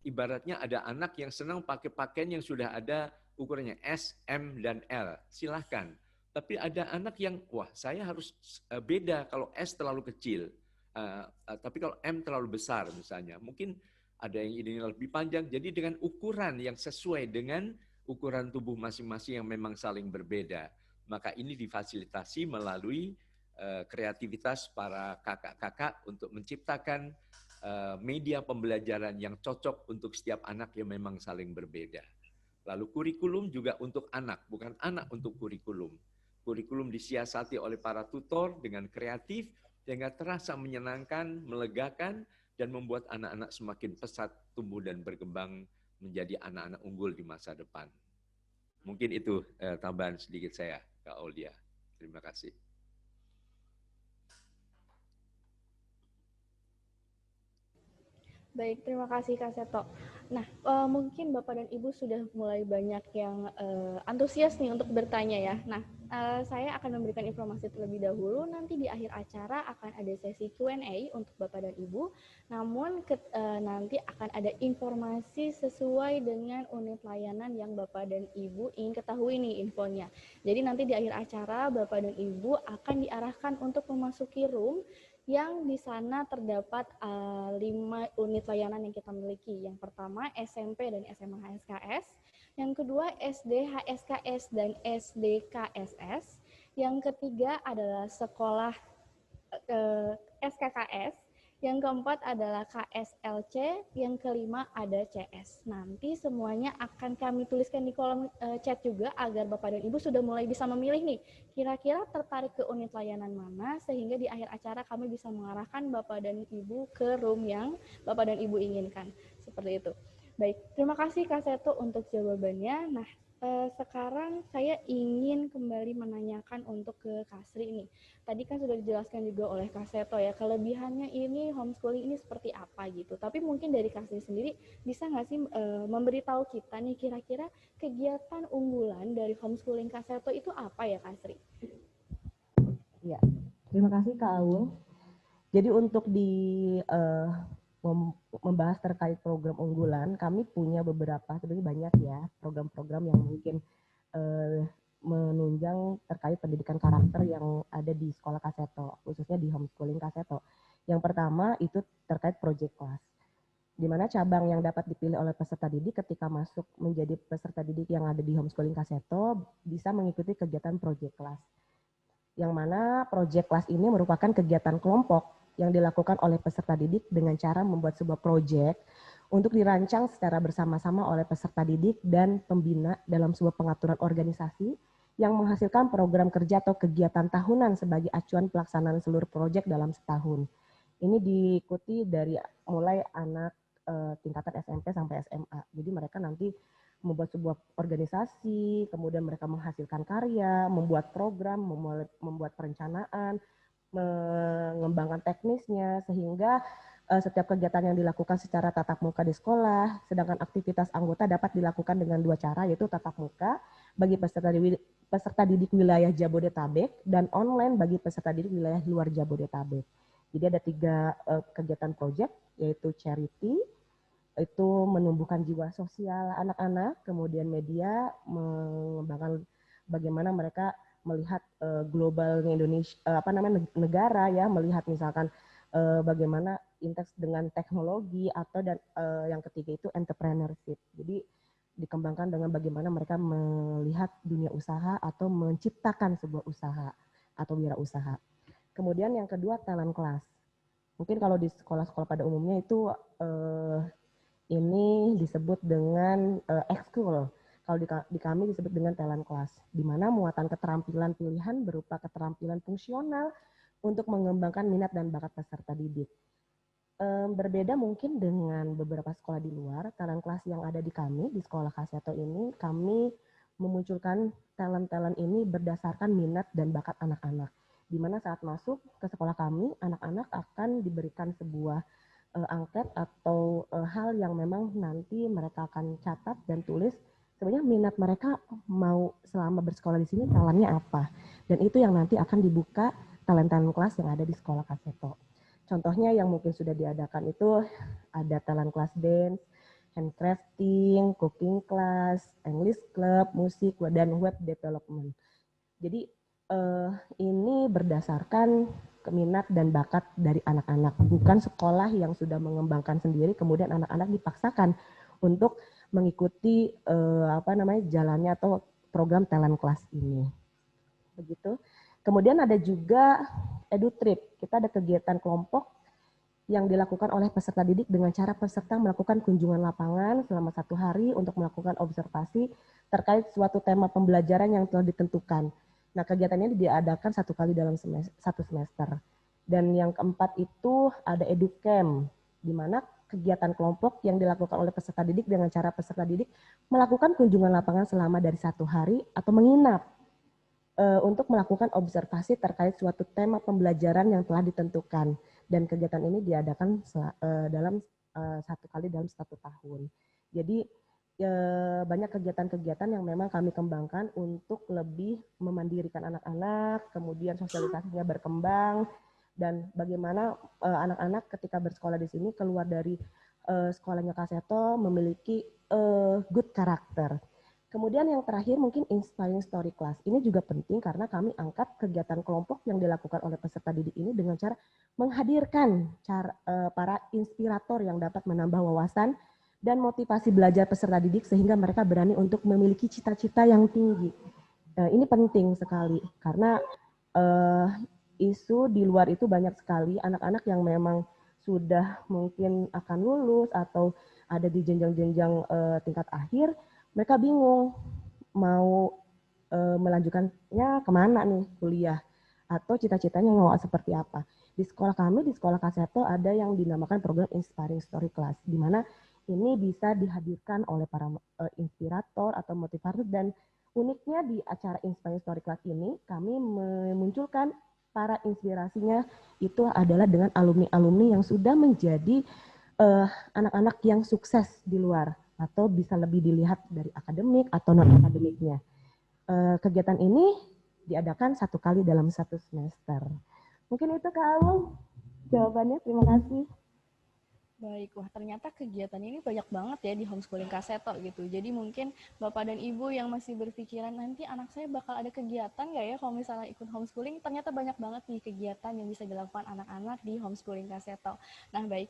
Ibaratnya ada anak yang senang pakai pakaian yang sudah ada ukurannya S, M, dan L. Silahkan. Tapi ada anak yang, wah saya harus beda kalau S terlalu kecil. Tapi kalau M terlalu besar misalnya. Mungkin ada yang ini lebih panjang. Jadi dengan ukuran yang sesuai dengan ukuran tubuh masing-masing yang memang saling berbeda. Maka ini difasilitasi melalui kreativitas para kakak-kakak untuk menciptakan media pembelajaran yang cocok untuk setiap anak yang memang saling berbeda. Lalu kurikulum juga untuk anak, bukan anak untuk kurikulum. Kurikulum disiasati oleh para tutor dengan kreatif, sehingga terasa menyenangkan, melegakan, dan membuat anak-anak semakin pesat tumbuh dan berkembang menjadi anak-anak unggul di masa depan. Mungkin itu tambahan sedikit saya, Kak Aulia. Terima kasih. Baik, terima kasih Kak Seto. Nah, mungkin Bapak dan Ibu sudah mulai banyak yang antusias nih untuk bertanya ya. Nah, saya akan memberikan informasi terlebih dahulu. Nanti di akhir acara akan ada sesi Q&A untuk Bapak dan Ibu. Namun nanti akan ada informasi sesuai dengan unit layanan yang Bapak dan Ibu ingin ketahui nih infonya. Jadi nanti di akhir acara Bapak dan Ibu akan diarahkan untuk memasuki room yang di sana terdapat 5 unit layanan yang kita miliki. Yang pertama SMP dan SMA HSKS, yang kedua SD HSKS dan SD KSS, yang ketiga adalah sekolah SKKS, Yang keempat adalah KSLC, yang kelima ada CS. Nanti semuanya akan kami tuliskan di kolom chat juga agar Bapak dan Ibu sudah mulai bisa memilih nih, kira-kira tertarik ke unit layanan mana, sehingga di akhir acara kami bisa mengarahkan Bapak dan Ibu ke room yang Bapak dan Ibu inginkan. Seperti itu. Baik, terima kasih Kak Seto untuk jawabannya. Nah, sekarang saya ingin kembali menanyakan untuk ke Kak Sri nih. Tadi kan sudah dijelaskan juga oleh Kak Seto ya, kelebihannya ini homeschooling ini seperti apa gitu. Tapi mungkin dari Kak Sri sendiri bisa nggak sih memberitahu kita nih kira-kira kegiatan unggulan dari homeschooling Kak Seto itu apa ya Kak Sri? Ya, terima kasih Kak Aul. Jadi untuk membahas terkait program unggulan, kami punya beberapa, sebenarnya banyak ya, program-program yang mungkin menunjang terkait pendidikan karakter yang ada di sekolah Kak Seto, khususnya di homeschooling Kak Seto. Yang pertama itu terkait project class, di mana cabang yang dapat dipilih oleh peserta didik ketika masuk menjadi peserta didik yang ada di homeschooling Kak Seto bisa mengikuti kegiatan project class. Yang mana project class ini merupakan kegiatan kelompok yang dilakukan oleh peserta didik dengan cara membuat sebuah project untuk dirancang secara bersama-sama oleh peserta didik dan pembina dalam sebuah pengaturan organisasi yang menghasilkan program kerja atau kegiatan tahunan sebagai acuan pelaksanaan seluruh project dalam setahun. Ini diikuti dari mulai anak tingkatan SMP sampai SMA. Jadi mereka nanti membuat sebuah organisasi, kemudian mereka menghasilkan karya, membuat program, membuat perencanaan, mengembangkan teknisnya, sehingga setiap kegiatan yang dilakukan secara tatap muka di sekolah, sedangkan aktivitas anggota dapat dilakukan dengan dua cara, yaitu tatap muka bagi peserta didik wilayah Jabodetabek dan online bagi peserta didik wilayah luar Jabodetabek. Jadi ada 3 kegiatan proyek, yaitu charity, itu menumbuhkan jiwa sosial anak-anak, kemudian media mengembangkan bagaimana mereka melihat global Indonesia, negara ya, melihat misalkan bagaimana interaksi dengan teknologi, atau yang ketiga itu entrepreneurship. Jadi dikembangkan dengan bagaimana mereka melihat dunia usaha atau menciptakan sebuah usaha atau wirausaha. Kemudian yang kedua talent class. Mungkin kalau di sekolah-sekolah pada umumnya itu ini disebut dengan ekskul. Kalau di kami disebut dengan talent class, di mana muatan keterampilan pilihan berupa keterampilan fungsional untuk mengembangkan minat dan bakat peserta didik. Berbeda mungkin dengan beberapa sekolah di luar, talent class yang ada di kami, di sekolah Kak Seto ini, kami memunculkan talent-talent ini berdasarkan minat dan bakat anak-anak. Di mana saat masuk ke sekolah kami, anak-anak akan diberikan sebuah angket atau hal yang memang nanti mereka akan catat dan tulis sebenarnya minat mereka mau selama bersekolah di sini talentnya apa, dan itu yang nanti akan dibuka talent-talent kelas yang ada di sekolah Kak Seto. Contohnya yang mungkin sudah diadakan itu ada talent class dance, handcrafting, cooking class, English club, musik, dan web development. Jadi ini berdasarkan minat dan bakat dari anak-anak, bukan sekolah yang sudah mengembangkan sendiri kemudian anak-anak dipaksakan untuk mengikuti jalannya atau program talent class ini. Begitu. Kemudian ada juga EduTrip. Kita ada kegiatan kelompok yang dilakukan oleh peserta didik dengan cara peserta melakukan kunjungan lapangan selama 1 hari untuk melakukan observasi terkait suatu tema pembelajaran yang telah ditentukan. Nah, kegiatannya diadakan 1 kali dalam 1 semester. Dan yang keempat itu ada EduCamp, di mana kegiatan kelompok yang dilakukan oleh peserta didik dengan cara peserta didik melakukan kunjungan lapangan selama dari 1 hari atau menginap untuk melakukan observasi terkait suatu tema pembelajaran yang telah ditentukan. Dan kegiatan ini diadakan dalam 1 kali dalam 1 tahun. Jadi banyak kegiatan-kegiatan yang memang kami kembangkan untuk lebih memandirikan anak-anak, kemudian sosialisasinya berkembang, dan bagaimana anak-anak ketika bersekolah di sini keluar dari sekolahnya Kak Seto memiliki good karakter. Kemudian yang terakhir mungkin Inspiring Story Class. Ini juga penting karena kami angkat kegiatan kelompok yang dilakukan oleh peserta didik ini dengan cara menghadirkan para inspirator yang dapat menambah wawasan dan motivasi belajar peserta didik sehingga mereka berani untuk memiliki cita-cita yang tinggi. Ini penting sekali karena isu di luar itu banyak sekali anak-anak yang memang sudah mungkin akan lulus atau ada di jenjang-jenjang tingkat akhir, mereka bingung mau melanjutkannya kemana nih kuliah atau cita-citanya mau seperti apa. Di sekolah kami, di sekolah Kak Seto ada yang dinamakan program Inspiring Story Class, di mana ini bisa dihadirkan oleh para inspirator atau motivator, dan uniknya di acara Inspiring Story Class ini kami memunculkan para inspirasinya itu adalah dengan alumni-alumni yang sudah menjadi anak-anak yang sukses di luar atau bisa lebih dilihat dari akademik atau non-akademiknya. Kegiatan ini diadakan 1 kali dalam 1 semester. Mungkin itu Kak Aul jawabannya. Terima kasih. Baik, wah ternyata kegiatan ini banyak banget ya di homeschooling Kak Seto gitu. Jadi mungkin Bapak dan Ibu yang masih berpikiran nanti anak saya bakal ada kegiatan nggak ya kalau misalnya ikut homeschooling, ternyata banyak banget nih kegiatan yang bisa dilakukan anak-anak di homeschooling Kak Seto. Nah baik,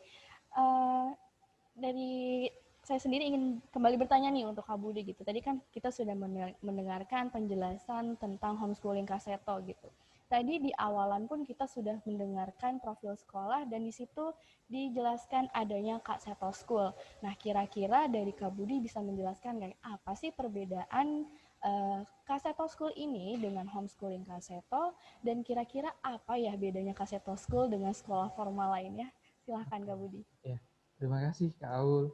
dari saya sendiri ingin kembali bertanya nih untuk Kak Budi gitu. Tadi kan kita sudah mendengarkan penjelasan tentang homeschooling Kak Seto gitu. Tadi di awalan pun kita sudah mendengarkan profil sekolah dan di situ dijelaskan adanya Kak Seto School. Nah, kira-kira dari Kak Budi bisa menjelaskan nggak apa sih perbedaan Kak Seto School ini dengan homeschooling Kak Seto, dan kira-kira apa ya bedanya Kak Seto School dengan sekolah formal lainnya? Silahkan Kak Budi. Ya, terima kasih Kak Aul.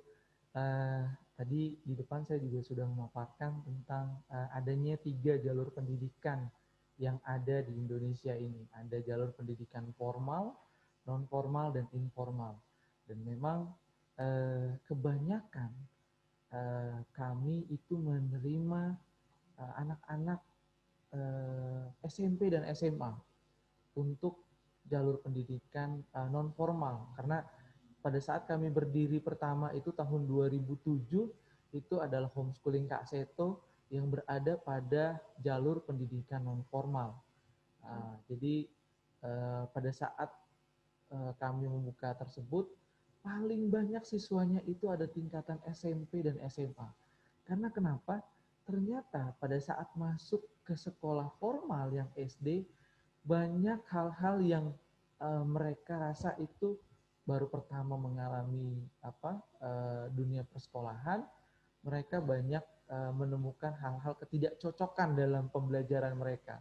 Tadi di depan saya juga sudah memaparkan tentang adanya 3 jalur pendidikan yang ada di Indonesia ini. Ada jalur pendidikan formal, non formal, dan informal. Dan memang kebanyakan kami itu menerima anak-anak SMP dan SMA untuk jalur pendidikan non formal, karena pada saat kami berdiri pertama itu tahun 2007, itu adalah homeschooling Kak Seto yang berada pada jalur pendidikan non formal. Jadi pada saat kami membuka tersebut, paling banyak siswanya itu ada tingkatan SMP dan SMA. Karena kenapa? Ternyata pada saat masuk ke sekolah formal yang SD, banyak hal-hal yang mereka rasa itu baru pertama mengalami dunia persekolahan. Mereka banyak menemukan hal-hal ketidakcocokan dalam pembelajaran mereka.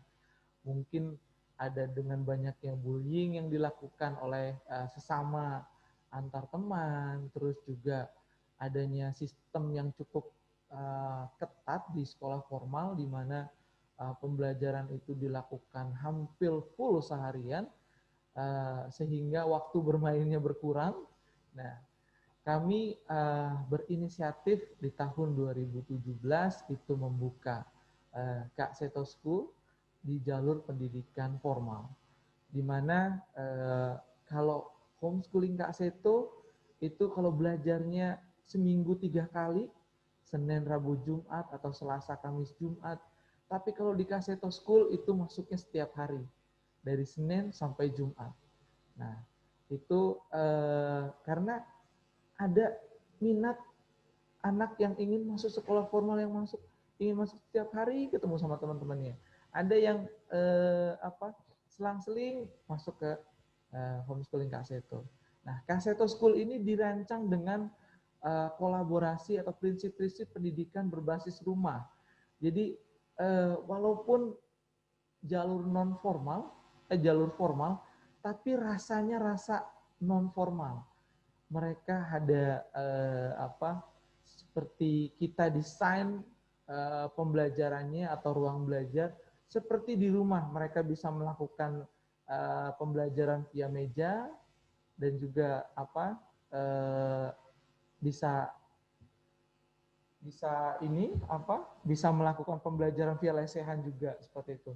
Mungkin ada dengan banyaknya bullying yang dilakukan oleh sesama antar teman, terus juga adanya sistem yang cukup ketat di sekolah formal, di mana pembelajaran itu dilakukan hampir full seharian, sehingga waktu bermainnya berkurang. Nah, kami berinisiatif di tahun 2017 itu membuka Kak Seto School di jalur pendidikan formal, di mana kalau homeschooling Kak Seto itu kalau belajarnya seminggu 3 kali, Senin, Rabu, Jumat, atau Selasa, Kamis, Jumat. Tapi kalau di Kak Seto School itu masuknya setiap hari, dari Senin sampai Jumat. Nah, itu karena ada minat anak yang ingin masuk sekolah formal, yang ingin masuk setiap hari ketemu sama teman-temannya. Ada yang selang-seling masuk ke homeschooling Kak Seto. Nah, Kak Seto School ini dirancang dengan kolaborasi atau prinsip-prinsip pendidikan berbasis rumah. Jadi walaupun jalur non formal, jalur formal, tapi rasanya rasa non formal. Mereka ada seperti kita desain pembelajarannya atau ruang belajar seperti di rumah. Mereka bisa melakukan pembelajaran via meja, dan juga bisa melakukan pembelajaran via lesehan juga seperti itu.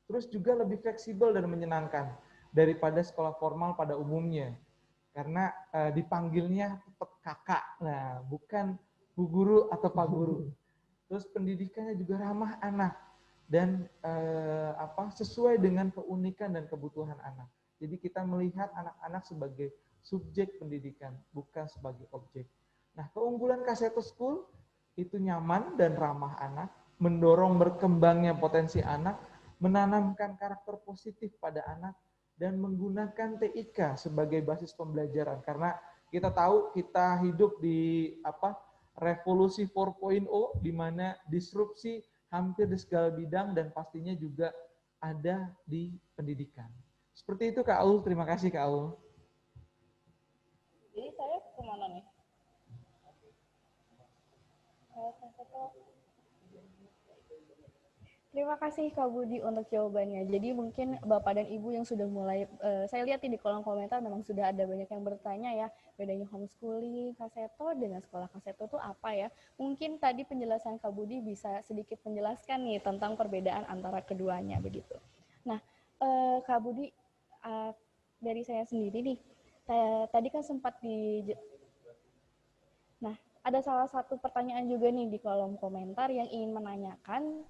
Terus juga lebih fleksibel dan menyenangkan daripada sekolah formal pada umumnya, karena dipanggilnya tetap kakak, nah bukan bu guru atau pak guru. Terus pendidikannya juga ramah anak dan sesuai dengan keunikan dan kebutuhan anak. Jadi kita melihat anak-anak sebagai subjek pendidikan, bukan sebagai objek. Nah, keunggulan Kak Seto School itu nyaman dan ramah anak, mendorong berkembangnya potensi anak, menanamkan karakter positif pada anak, dan menggunakan TIK sebagai basis pembelajaran. Karena kita tahu kita hidup di revolusi 4.0 di mana disrupsi hampir di segala bidang dan pastinya juga ada di pendidikan. Seperti itu Kak Aul, terima kasih Kak Aul. Jadi saya kemana nih? Terima kasih Kak Budi untuk jawabannya. Jadi mungkin Bapak dan Ibu yang sudah mulai, saya lihat di kolom komentar memang sudah ada banyak yang bertanya ya, bedanya homeschooling Kaseto dengan sekolah Kaseto itu apa ya? Mungkin tadi penjelasan Kak Budi bisa sedikit menjelaskan nih tentang perbedaan antara keduanya begitu. Nah, Kak Budi, dari saya sendiri nih, tadi kan sempat Nah, ada salah satu pertanyaan juga nih di kolom komentar yang ingin menanyakan,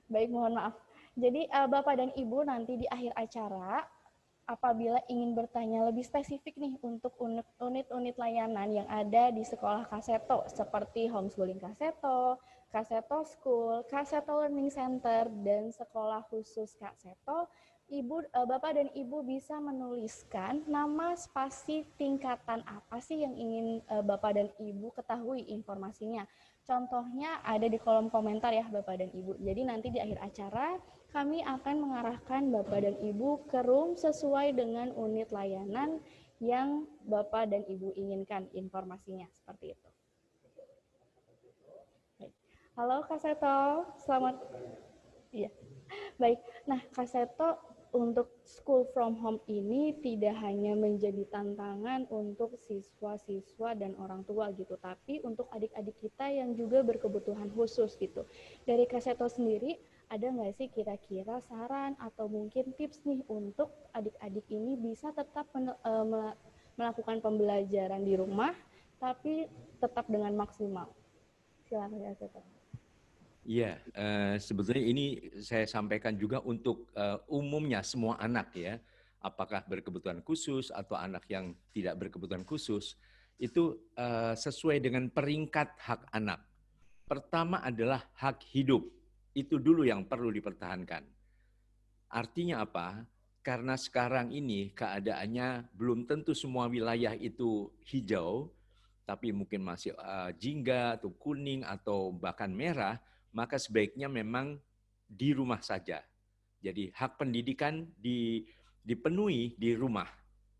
baik, mohon maaf. Jadi Bapak dan Ibu nanti di akhir acara, apabila ingin bertanya lebih spesifik nih untuk unit-unit layanan yang ada di sekolah Kaseto, seperti homeschooling Kaseto, Kaseto School, Kaseto Learning Center, dan sekolah khusus Kaseto, Bapak dan Ibu bisa menuliskan nama spasi tingkatan apa sih yang ingin Bapak dan Ibu ketahui informasinya. Contohnya ada di kolom komentar ya Bapak dan Ibu. Jadi nanti di akhir acara kami akan mengarahkan Bapak dan Ibu ke room sesuai dengan unit layanan yang Bapak dan Ibu inginkan informasinya, seperti itu. Baik. Halo Kak Seto, selamat. Iya. Baik. Nah, Kak Seto, untuk school from home ini tidak hanya menjadi tantangan untuk siswa-siswa dan orang tua gitu, tapi untuk adik-adik kita yang juga berkebutuhan khusus gitu. Dari Kak Seto sendiri, ada nggak sih kira-kira saran atau mungkin tips nih untuk adik-adik ini bisa tetap melakukan pembelajaran di rumah, tapi tetap dengan maksimal? Silakan Kak Seto. Iya, sebetulnya ini saya sampaikan juga untuk umumnya semua anak ya, apakah berkebutuhan khusus atau anak yang tidak berkebutuhan khusus, itu sesuai dengan peringkat hak anak. Pertama adalah hak hidup, itu dulu yang perlu dipertahankan. Artinya apa? Karena sekarang ini keadaannya belum tentu semua wilayah itu hijau, tapi mungkin masih jingga atau kuning atau bahkan merah, maka sebaiknya memang di rumah saja. Jadi hak pendidikan dipenuhi di rumah,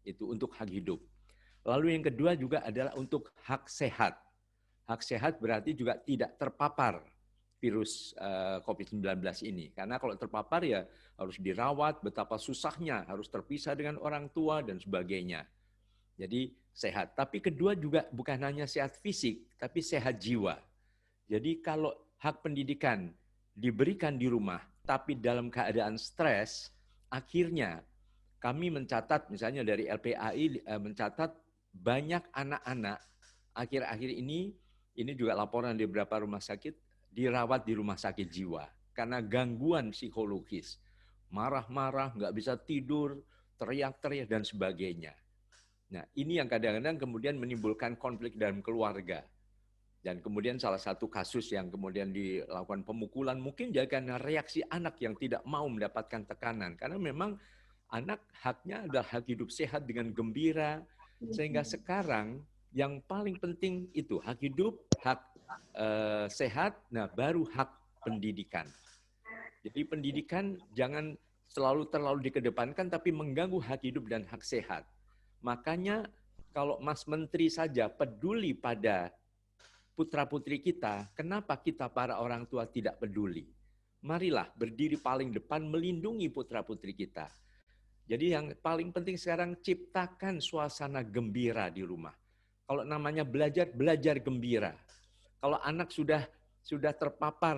itu untuk hak hidup. Lalu yang kedua juga adalah untuk hak sehat. Hak sehat berarti juga tidak terpapar virus COVID-19 ini. Karena kalau terpapar ya harus dirawat, betapa susahnya, harus terpisah dengan orang tua dan sebagainya. Jadi sehat. Tapi kedua juga bukan hanya sehat fisik, tapi sehat jiwa. Jadi kalau hak pendidikan diberikan di rumah, tapi dalam keadaan stres, akhirnya kami mencatat, misalnya dari LPAI mencatat banyak anak-anak akhir-akhir ini juga laporan di beberapa rumah sakit, dirawat di rumah sakit jiwa karena gangguan psikologis, marah-marah, nggak bisa tidur, teriak-teriak dan sebagainya. Nah, ini yang kadang-kadang kemudian menimbulkan konflik dalam keluarga. Dan kemudian salah satu kasus yang kemudian dilakukan pemukulan mungkin karena reaksi anak yang tidak mau mendapatkan tekanan. Karena memang anak haknya adalah hak hidup sehat dengan gembira. Sehingga sekarang yang paling penting itu hak hidup, hak sehat, nah baru hak pendidikan. Jadi pendidikan jangan terlalu dikedepankan tapi mengganggu hak hidup dan hak sehat. Makanya kalau Mas Menteri saja peduli pada putra-putri kita, kenapa kita para orang tua tidak peduli? Marilah berdiri paling depan melindungi putra-putri kita. Jadi yang paling penting sekarang ciptakan suasana gembira di rumah. Kalau namanya belajar, belajar gembira. Kalau anak sudah terpapar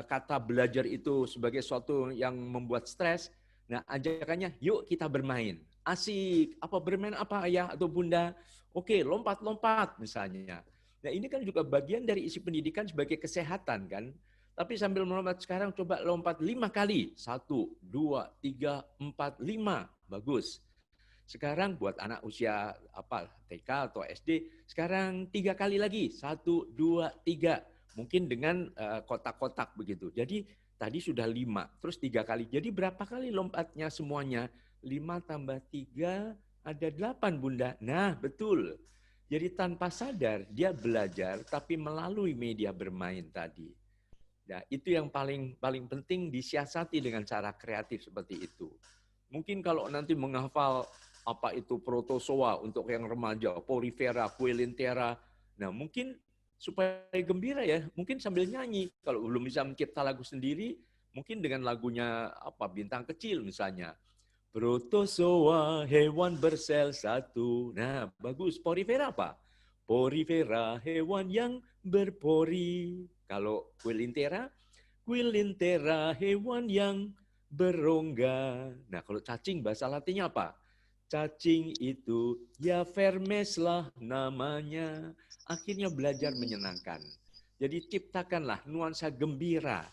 kata belajar itu sebagai sesuatu yang membuat stres, nah ajakannya yuk kita bermain. Asik, apa bermain apa ayah atau bunda? Oke, lompat-lompat misalnya. Nah ini kan juga bagian dari isi pendidikan sebagai kesehatan kan. Tapi sambil melompat sekarang coba lompat 5 kali. 1, 2, 3, 4, 5. Bagus. Sekarang buat anak usia TK atau SD, sekarang 3 kali lagi. 1, 2, 3. Mungkin dengan kotak-kotak begitu. Jadi Tadi sudah 5, terus 3 kali. Jadi berapa kali lompatnya semuanya? 5 tambah 3 ada 8, Bunda. Nah, betul. Jadi tanpa sadar dia belajar tapi melalui media bermain tadi. Nah, itu yang paling penting disiasati dengan cara kreatif seperti itu. Mungkin kalau nanti menghafal apa itu protozoa untuk yang remaja, porifera, kuilintera. Nah, mungkin supaya gembira ya, mungkin sambil nyanyi. Kalau belum bisa mencipta lagu sendiri, mungkin dengan lagunya apa Bintang Kecil misalnya. Protozoa, hewan bersel satu. Nah, bagus. Porifera apa? Porifera, hewan yang berpori. Kalau kuilintera, kuilintera, hewan yang berongga. Nah, kalau cacing bahasa Latinnya apa? Cacing itu ya vermes lah namanya. Akhirnya belajar menyenangkan. Jadi ciptakanlah nuansa gembira.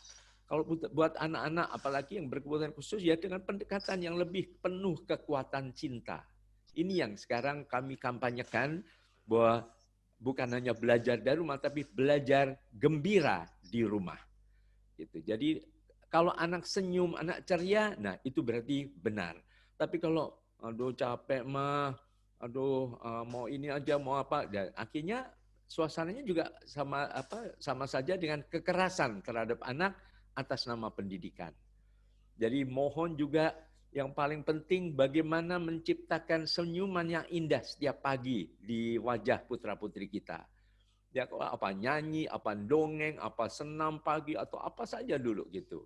Kalau buat anak-anak apalagi yang berkebutuhan khusus ya dengan pendekatan yang lebih penuh kekuatan cinta. Ini yang sekarang kami kampanyekan bahwa bukan hanya belajar dari rumah tapi belajar gembira di rumah. Gitu. Jadi kalau anak senyum, anak ceria, nah itu berarti benar. Tapi kalau aduh capek mah, aduh mau ini aja mau apa, dan akhirnya suasananya juga sama saja dengan kekerasan terhadap anak atas nama pendidikan. Jadi mohon juga yang paling penting bagaimana menciptakan senyuman yang indah setiap pagi di wajah putra-putri kita. Ya apa nyanyi, apa dongeng, apa senam pagi atau apa saja dulu gitu.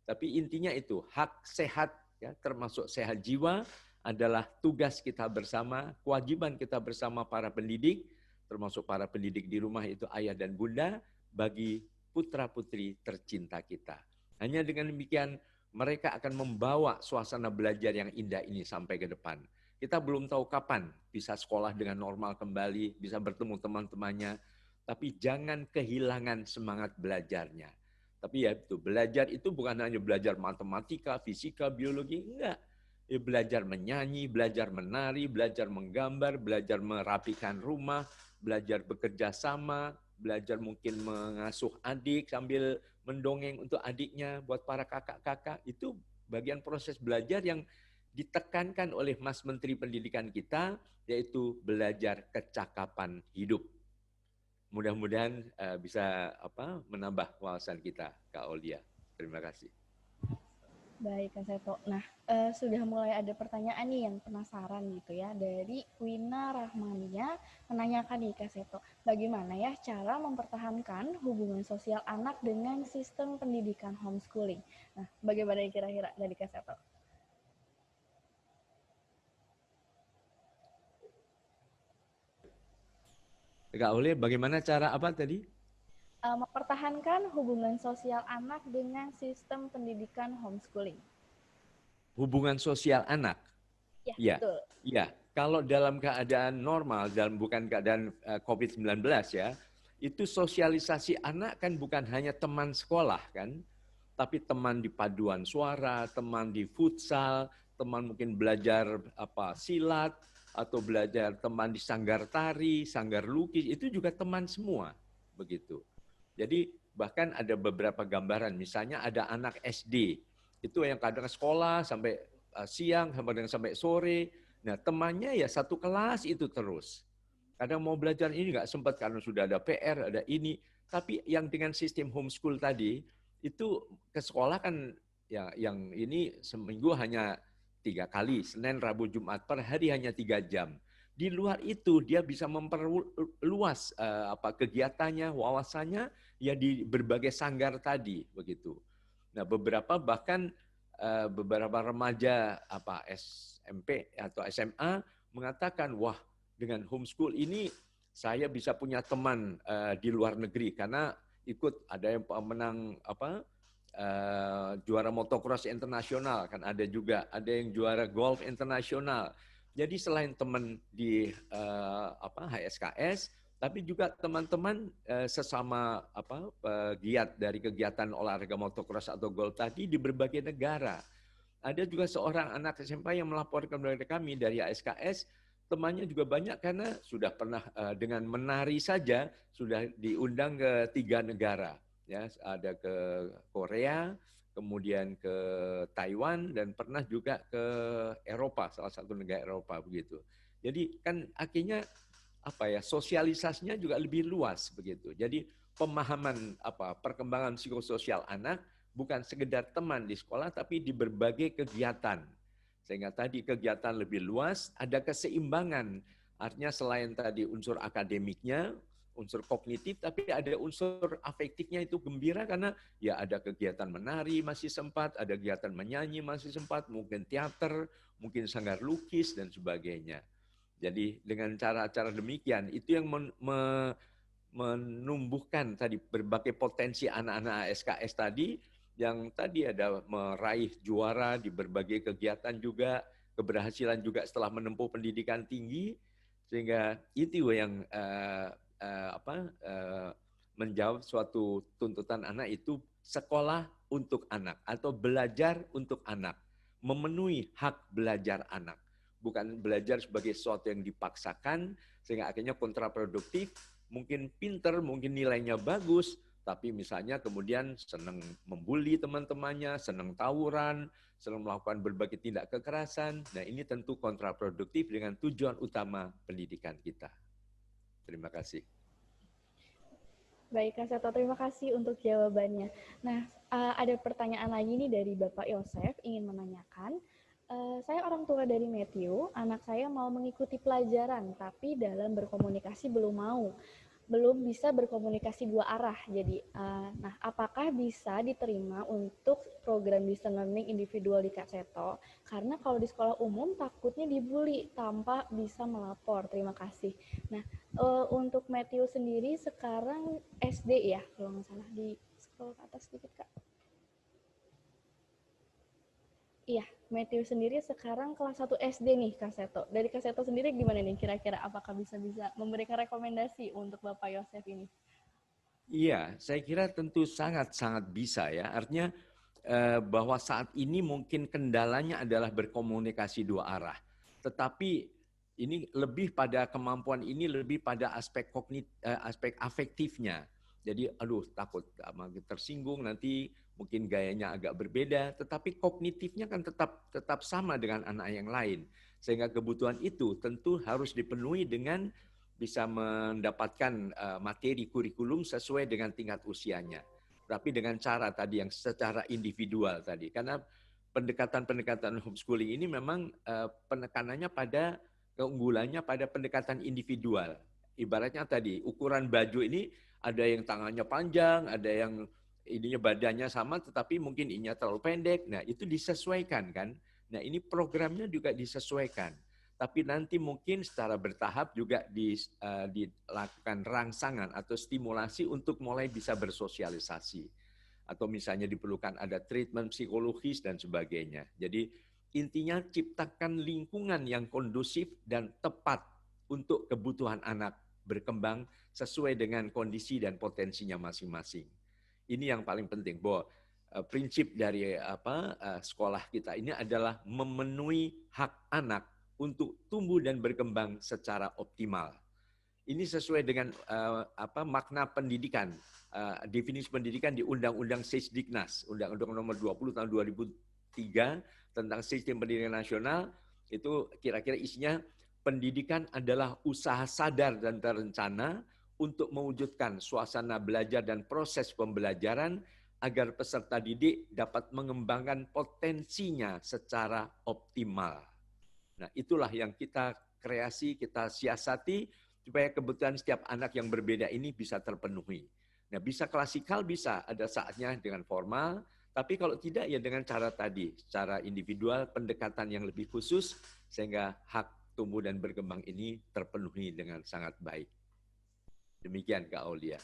Tapi intinya itu hak sehat ya termasuk sehat jiwa adalah tugas kita bersama, kewajiban kita bersama para pendidik, termasuk para pendidik di rumah itu ayah dan bunda bagi putra-putri tercinta kita. Hanya dengan demikian mereka akan membawa suasana belajar yang indah ini sampai ke depan. Kita belum tahu kapan bisa sekolah dengan normal kembali, bisa bertemu teman-temannya, tapi jangan kehilangan semangat belajarnya. Tapi ya itu belajar itu bukan hanya belajar matematika, fisika, biologi, enggak. Ya, belajar menyanyi, belajar menari, belajar menggambar, belajar merapikan rumah, belajar bekerja sama, belajar mungkin mengasuh adik sambil mendongeng untuk adiknya buat para kakak-kakak. Itu bagian proses belajar yang ditekankan oleh Mas Menteri Pendidikan kita, yaitu belajar kecakapan hidup. Mudah-mudahan bisa menambah wawasan kita, Kak Aulia. Terima kasih. Baik, Kak Seto. Nah, sudah mulai ada pertanyaan nih yang penasaran gitu ya. Dari Wina Rahmania menanyakan nih Kak Seto, bagaimana ya cara mempertahankan hubungan sosial anak dengan sistem pendidikan homeschooling? Nah, bagaimana kira-kira dari Kak Seto? Kak Aulia, bagaimana cara apa tadi? Mempertahankan hubungan sosial anak dengan sistem pendidikan homeschooling. Hubungan sosial anak? Ya, betul. Ya, kalau dalam keadaan normal, dalam bukan keadaan COVID-19 ya, itu sosialisasi anak kan bukan hanya teman sekolah kan, tapi teman di paduan suara, teman di futsal, teman mungkin belajar silat, atau belajar teman di sanggar tari, sanggar lukis, itu juga teman semua, begitu. Jadi bahkan ada beberapa gambaran, misalnya ada anak SD, itu yang kadang sekolah sampai siang, sampai sore, nah temannya ya satu kelas itu terus. Kadang mau belajar ini nggak sempat karena sudah ada PR, ada ini, tapi yang dengan sistem homeschool tadi, itu ke sekolah kan ya yang ini seminggu hanya 3 kali, Senin, Rabu, Jumat, per hari hanya 3 jam. Di luar itu dia bisa memperluas kegiatannya, wawasannya ya di berbagai sanggar tadi begitu. Nah, beberapa bahkan beberapa remaja SMP atau SMA mengatakan, wah dengan homeschool ini saya bisa punya teman di luar negeri karena ikut ada yang menang juara motocross internasional kan ada juga, ada yang juara golf internasional. Jadi selain teman di HSKS, tapi juga teman-teman sesama pegiat dari kegiatan olahraga motocross atau golf tadi di berbagai negara. Ada juga seorang anak SMP yang melaporkan kepada kami dari HSKS, temannya juga banyak karena sudah pernah dengan menari saja sudah diundang ke 3 negara. Ya, ada ke Korea, kemudian ke Taiwan, dan pernah juga ke Eropa, salah satu negara Eropa begitu. Jadi kan akhirnya apa ya, sosialisasinya juga lebih luas begitu. Jadi pemahaman perkembangan psikososial anak bukan sekedar teman di sekolah, tapi di berbagai kegiatan. Sehingga tadi kegiatan lebih luas, ada keseimbangan. Artinya selain tadi unsur akademiknya, unsur kognitif, tapi ada unsur afektifnya itu gembira karena ya ada kegiatan menari masih sempat, ada kegiatan menyanyi masih sempat, mungkin teater, mungkin sanggar lukis dan sebagainya. Jadi dengan cara-cara demikian itu yang menumbuhkan tadi berbagai potensi anak-anak ASKS tadi, yang tadi ada meraih juara di berbagai kegiatan juga, keberhasilan juga setelah menempuh pendidikan tinggi, sehingga itu yang menjawab suatu tuntutan anak itu sekolah untuk anak atau belajar untuk anak, memenuhi hak belajar anak. Bukan belajar sebagai sesuatu yang dipaksakan, sehingga akhirnya kontraproduktif, mungkin pinter, mungkin nilainya bagus, tapi misalnya kemudian senang membuli teman-temannya, senang tawuran, senang melakukan berbagai tindak kekerasan. Nah ini tentu kontraproduktif dengan tujuan utama pendidikan kita. Terima kasih. Baik, Kak Seto, terima kasih untuk jawabannya. Nah, ada pertanyaan lagi nih dari Bapak Yosef, ingin menanyakan, saya orang tua dari Matthew, anak saya mau mengikuti pelajaran, tapi dalam berkomunikasi belum bisa berkomunikasi dua arah. Jadi, nah, apakah bisa diterima untuk program distance learning individual di Kak Seto? Karena kalau di sekolah umum takutnya dibully tanpa bisa melapor. Terima kasih. Nah, untuk Matthew sendiri sekarang SD ya, kalau nggak salah, di scroll ke atas sedikit, Kak. Iya, Matthew sendiri sekarang kelas 1 SD nih, Kak Seto. Dari Kak Seto sendiri gimana nih kira-kira, apakah bisa memberikan rekomendasi untuk Bapak Yosef ini? Iya, saya kira tentu sangat-sangat bisa ya. Artinya bahwa saat ini mungkin kendalanya adalah berkomunikasi dua arah. Tetapi ini lebih pada kemampuan ini, lebih pada aspek aspek afektifnya. Jadi aduh takut tersinggung, nanti mungkin gayanya agak berbeda, tetapi kognitifnya kan tetap sama dengan anak yang lain. Sehingga kebutuhan itu tentu harus dipenuhi dengan bisa mendapatkan materi kurikulum sesuai dengan tingkat usianya. Tapi dengan cara tadi yang secara individual tadi. Karena pendekatan-pendekatan homeschooling ini memang penekanannya pada keunggulannya pada pendekatan individual. Ibaratnya tadi ukuran baju ini ada yang tangannya panjang, ada yang ininya badannya sama tetapi mungkin ininya terlalu pendek. Nah, itu disesuaikan kan. Nah, ini programnya juga disesuaikan. Tapi nanti mungkin secara bertahap juga dilakukan rangsangan atau stimulasi untuk mulai bisa bersosialisasi. Atau misalnya diperlukan ada treatment psikologis dan sebagainya. Jadi intinya ciptakan lingkungan yang kondusif dan tepat untuk kebutuhan anak berkembang sesuai dengan kondisi dan potensinya masing-masing. Ini yang paling penting, bahwa prinsip dari sekolah kita ini adalah memenuhi hak anak untuk tumbuh dan berkembang secara optimal. Ini sesuai dengan makna pendidikan, definisi pendidikan di Undang-Undang Sisdiknas, Undang-Undang Nomor 20 tahun 2003 tentang Sistem Pendidikan Nasional. Itu kira-kira isinya, pendidikan adalah usaha sadar dan terencana untuk mewujudkan suasana belajar dan proses pembelajaran agar peserta didik dapat mengembangkan potensinya secara optimal. Nah, itulah yang kita kreasi, kita siasati supaya kebutuhan setiap anak yang berbeda ini bisa terpenuhi. Nah, bisa klasikal, bisa ada saatnya dengan formal, tapi kalau tidak ya dengan cara tadi, secara individual, pendekatan yang lebih khusus sehingga hak tumbuh dan berkembang ini terpenuhi dengan sangat baik. Demikian Kak Aulia.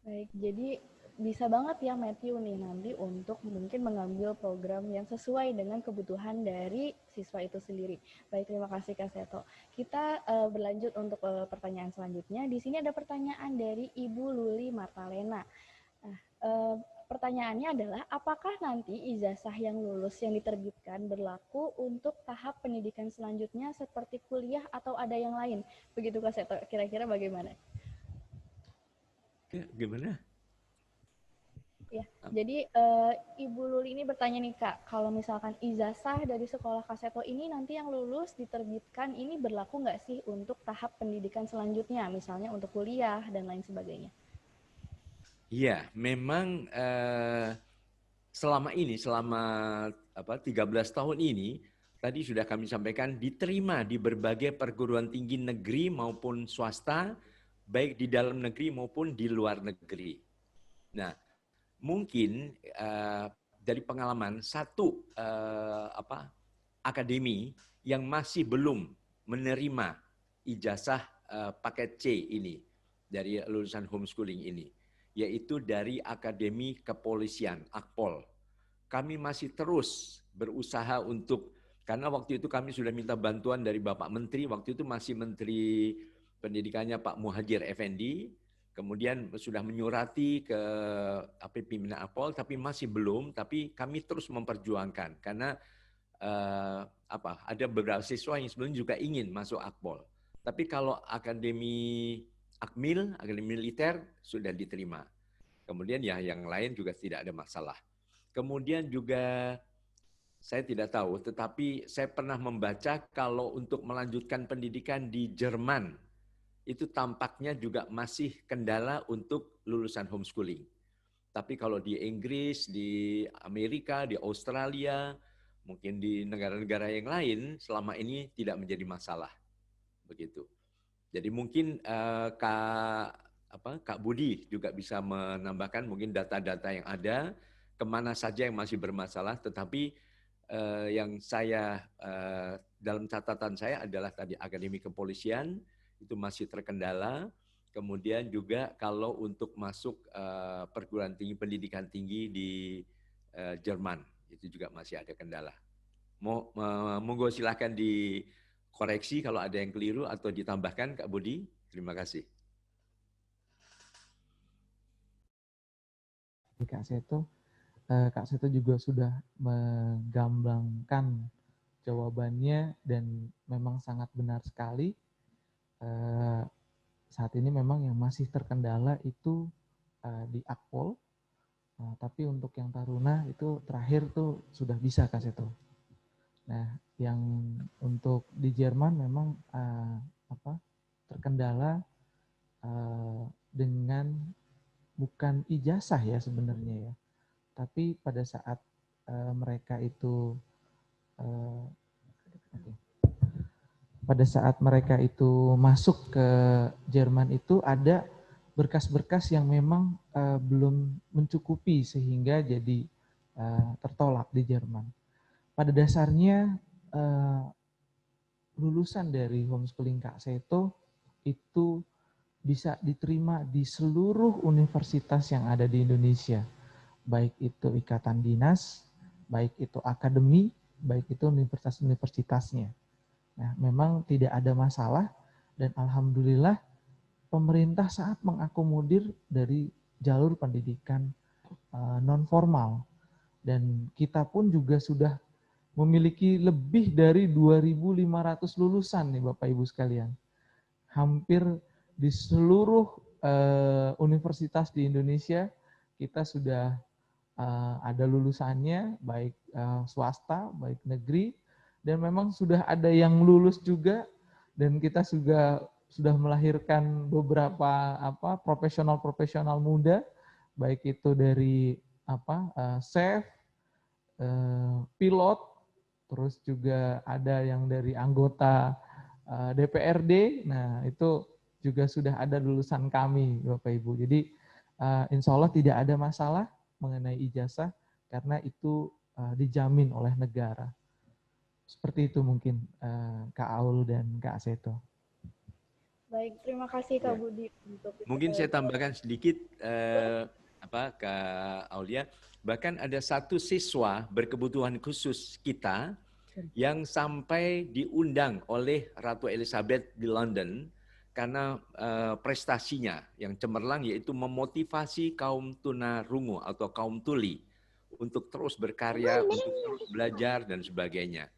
Baik, jadi bisa banget ya Matthew nih nanti untuk mungkin mengambil program yang sesuai dengan kebutuhan dari siswa itu sendiri. Baik, terima kasih Kak Seto. Kita berlanjut untuk pertanyaan selanjutnya. Di sini ada pertanyaan dari Ibu Luli Martalena. Nah, pertanyaannya adalah, apakah nanti ijazah yang lulus yang diterbitkan berlaku untuk tahap pendidikan selanjutnya seperti kuliah atau ada yang lain? Begitu Kak Seto, kira-kira bagaimana? Ya, gimana? Ya, jadi Ibu Luli ini bertanya nih Kak, kalau misalkan ijazah dari sekolah Kak Seto ini nanti yang lulus diterbitkan ini berlaku nggak sih untuk tahap pendidikan selanjutnya, misalnya untuk kuliah dan lain sebagainya? Iya, memang selama 13 tahun ini, tadi sudah kami sampaikan, diterima di berbagai perguruan tinggi negeri maupun swasta, baik di dalam negeri maupun di luar negeri. Nah, mungkin dari pengalaman satu akademi yang masih belum menerima ijazah paket C ini dari lulusan homeschooling ini, yaitu dari Akademi Kepolisian Akpol. Kami masih terus berusaha untuk, karena waktu itu kami sudah minta bantuan dari Bapak Menteri, waktu itu masih Menteri Pendidikannya Pak Muhajir Effendi, kemudian sudah menyurati ke pimpinan Akpol, tapi masih belum. Tapi kami terus memperjuangkan karena ada beberapa siswa yang sebelumnya juga ingin masuk Akpol. Tapi kalau Akademi Akmil, Akademi Militer sudah diterima. Kemudian ya yang lain juga tidak ada masalah. Kemudian juga saya tidak tahu, tetapi saya pernah membaca kalau untuk melanjutkan pendidikan di Jerman, itu tampaknya juga masih kendala untuk lulusan homeschooling. Tapi kalau di Inggris, di Amerika, di Australia, mungkin di negara-negara yang lain, selama ini tidak menjadi masalah. Begitu. Jadi mungkin Kak Budi juga bisa menambahkan mungkin data-data yang ada, kemana saja yang masih bermasalah, tetapi yang saya dalam catatan saya adalah tadi Akademi Kepolisian itu masih terkendala. Kemudian juga kalau untuk masuk perguruan tinggi pendidikan tinggi di Jerman itu juga masih ada kendala. Monggo silakan dikoreksi kalau ada yang keliru atau ditambahkan Kak Budi. Terima kasih. Kak Seto juga sudah menggambarkan jawabannya dan memang sangat benar sekali. Saat ini memang yang masih terkendala itu di Akpol, tapi untuk yang Taruna itu terakhir tuh sudah bisa Kak Seto. Nah, yang untuk di Jerman memang terkendala dengan bukan ijazah ya sebenarnya ya, tapi pada saat mereka itu masuk ke Jerman itu ada berkas-berkas yang memang belum mencukupi sehingga jadi tertolak di Jerman. Pada dasarnya lulusan dari homeschooling Kak Seto itu bisa diterima di seluruh universitas yang ada di Indonesia, baik itu ikatan dinas, baik itu akademi, baik itu universitas-universitasnya. Nah, memang tidak ada masalah dan alhamdulillah pemerintah sangat mengakomodir dari jalur pendidikan non formal dan kita pun juga sudah memiliki lebih dari 2.500 lulusan nih Bapak Ibu sekalian. Hampir di seluruh universitas di Indonesia kita sudah ada lulusannya, baik swasta, baik negeri, dan memang sudah ada yang lulus juga, dan kita sudah melahirkan beberapa profesional-profesional muda, baik itu dari chef, pilot, terus juga ada yang dari anggota DPRD. Nah, itu juga sudah ada lulusan kami, Bapak Ibu. Jadi, insya Allah tidak ada masalah mengenai ijazah karena itu dijamin oleh negara. Seperti itu mungkin Kak Aul dan Kak Seto. Baik, terima kasih Kak Budi. Mungkin saya tambahkan sedikit Kak Aulia. Bahkan ada satu siswa berkebutuhan khusus kita yang sampai diundang oleh Ratu Elizabeth di London karena prestasinya yang cemerlang, yaitu memotivasi kaum tunarungu atau kaum tuli untuk terus berkarya, untuk terus belajar dan sebagainya.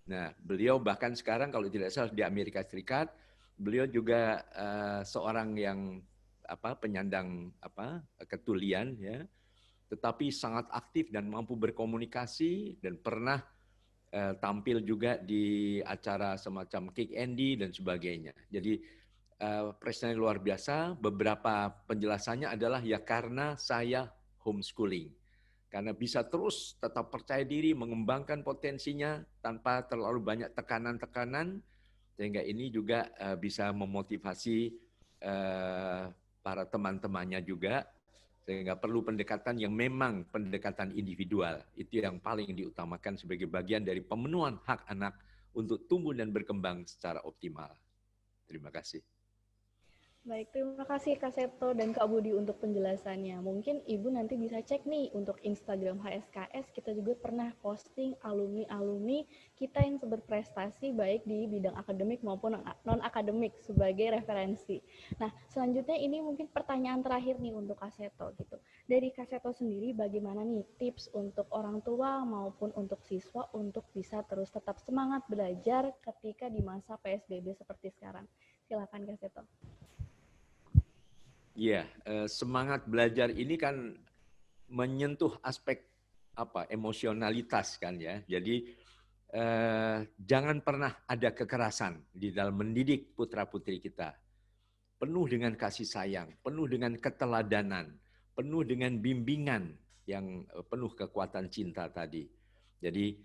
Nah, beliau bahkan sekarang kalau tidak salah di Amerika Serikat, beliau juga seorang yang penyandang ketulian ya. tetapi sangat aktif dan mampu berkomunikasi dan pernah tampil juga di acara semacam Kick Andy dan sebagainya. Jadi prestasinya luar biasa. Beberapa penjelasannya adalah ya karena saya homeschooling. Karena bisa terus tetap percaya diri, mengembangkan potensinya tanpa terlalu banyak tekanan-tekanan, sehingga ini juga bisa memotivasi para teman-temannya juga, sehingga perlu pendekatan yang memang pendekatan individual. Itu yang paling diutamakan sebagai bagian dari pemenuhan hak anak untuk tumbuh dan berkembang secara optimal. Terima kasih. Baik, terima kasih Kak Seto dan Kak Budi untuk penjelasannya. Mungkin Ibu nanti bisa cek nih untuk Instagram HSKS, kita juga pernah posting alumni-alumni kita yang berprestasi baik di bidang akademik maupun non-akademik sebagai referensi. Nah, selanjutnya ini mungkin pertanyaan terakhir nih untuk Kak Seto gitu. Dari Kak Seto sendiri bagaimana nih tips untuk orang tua maupun untuk siswa untuk bisa terus tetap semangat belajar ketika di masa PSBB seperti sekarang? Silakan Kak Seto. Iya, semangat belajar ini kan menyentuh aspek emosionalitas kan ya. Jadi jangan pernah ada kekerasan di dalam mendidik putra-putri kita. Penuh dengan kasih sayang, penuh dengan keteladanan, penuh dengan bimbingan yang penuh kekuatan cinta tadi. Jadi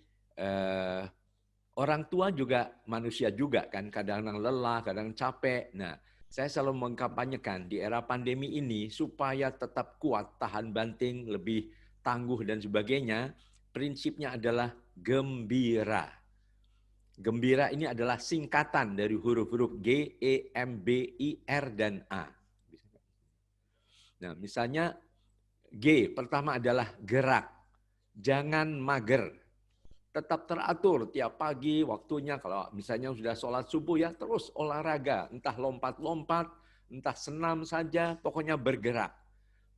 orang tua juga manusia juga kan, kadang-kadang lelah, kadang capek. Nah, saya selalu mengkampanyekan di era pandemi ini supaya tetap kuat, tahan banting, lebih tangguh dan sebagainya. Prinsipnya adalah gembira. Gembira ini adalah singkatan dari huruf-huruf G, E, M, B, I, R, dan A. Nah, misalnya G, pertama adalah gerak. Jangan mager. Tetap teratur tiap pagi waktunya, kalau misalnya sudah sholat subuh ya terus olahraga, entah lompat-lompat, entah senam saja, pokoknya bergerak.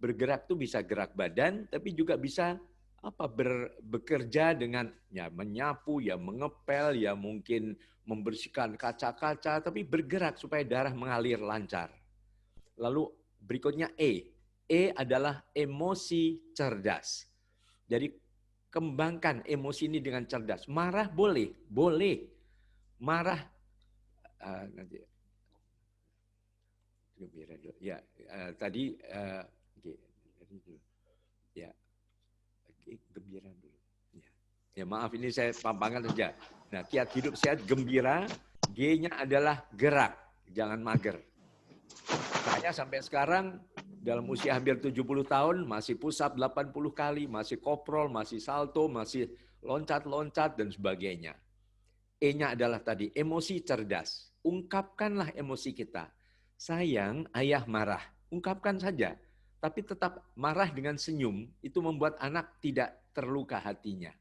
Bergerak tuh bisa gerak badan, tapi juga bisa bekerja dengan ya menyapu, ya mengepel, ya mungkin membersihkan kaca-kaca, tapi bergerak supaya darah mengalir lancar. Lalu berikutnya E. E adalah emosi cerdas. Jadi kembangkan emosi ini dengan cerdas. Marah boleh, boleh. Marah nanti gembira dulu. Ya, tadi ya gembira dulu. Ya, maaf ini saya pampangkan saja. Nah, kiat hidup sehat gembira, G-nya adalah gerak, jangan mager. Saya sampai sekarang dalam usia hampir 70 tahun, masih push up 80 kali, masih koprol, masih salto, masih loncat-loncat, dan sebagainya. E-nya adalah tadi, emosi cerdas. Ungkapkanlah emosi kita. Sayang, ayah marah. Ungkapkan saja. Tapi tetap marah dengan senyum, itu membuat anak tidak terluka hatinya.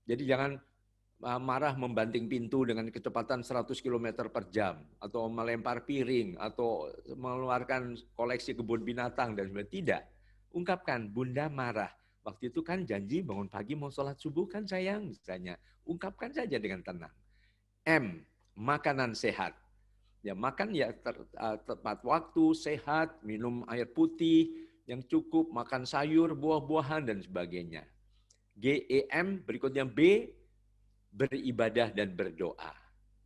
Jadi jangan marah membanting pintu dengan kecepatan 100 km per jam, atau melempar piring, atau mengeluarkan koleksi kebun binatang, dan sebagainya. Tidak. Ungkapkan, Bunda marah. Waktu itu kan janji bangun pagi mau sholat subuh kan sayang, misalnya. Ungkapkan saja dengan tenang. M, makanan sehat. Ya makan ya tepat waktu, sehat, minum air putih yang cukup, makan sayur, buah-buahan, dan sebagainya. G, E, M, berikutnya B, beribadah dan berdoa.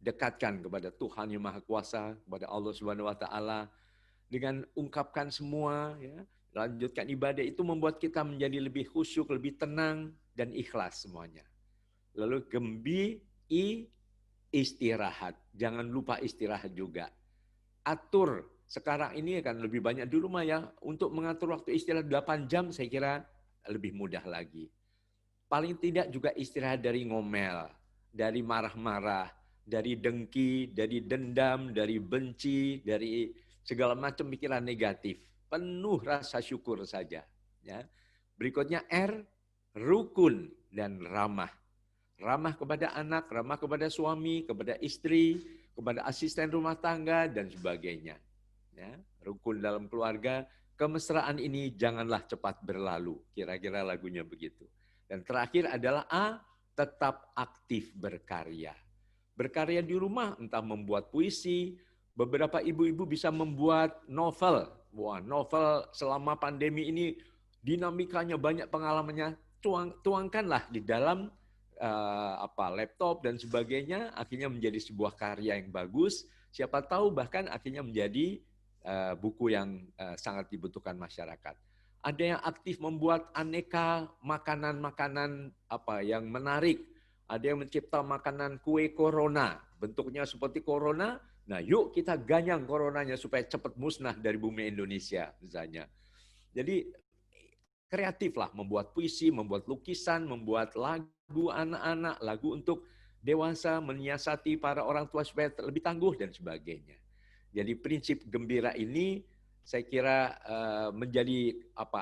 Dekatkan kepada Tuhan Yang Maha Kuasa, kepada Allah Subhanahu wa taala dengan ungkapkan semua ya. Lanjutkan ibadah itu membuat kita menjadi lebih khusyuk, lebih tenang dan ikhlas semuanya. Lalu istirahat. Jangan lupa istirahat juga. Atur. Sekarang ini kan lebih banyak di rumah ya, untuk mengatur waktu istirahat 8 jam saya kira lebih mudah lagi. Paling tidak juga istirahat dari ngomel, dari marah-marah, dari dengki, dari dendam, dari benci, dari segala macam pikiran negatif. Penuh rasa syukur saja. Ya. Berikutnya R, rukun dan ramah. Ramah kepada anak, ramah kepada suami, kepada istri, kepada asisten rumah tangga, dan sebagainya. Ya. Rukun dalam keluarga, kemesraan ini janganlah cepat berlalu. Kira-kira lagunya begitu. Dan terakhir adalah A, tetap aktif berkarya. Berkarya di rumah, entah membuat puisi, beberapa ibu-ibu bisa membuat novel. Wah, novel selama pandemi ini dinamikanya banyak, pengalamannya, tuangkanlah di dalam laptop dan sebagainya, akhirnya menjadi sebuah karya yang bagus. Siapa tahu bahkan akhirnya menjadi buku yang sangat dibutuhkan masyarakat. Ada yang aktif membuat aneka makanan-makanan yang menarik. Ada yang mencipta makanan kue corona, bentuknya seperti corona. Nah, yuk kita ganyang coronanya supaya cepat musnah dari bumi Indonesia misalnya. Jadi kreatif lah, membuat puisi, membuat lukisan, membuat lagu anak-anak, lagu untuk dewasa, menyiasati para orang tua supaya lebih tangguh dan sebagainya. Jadi prinsip gembira ini saya kira menjadi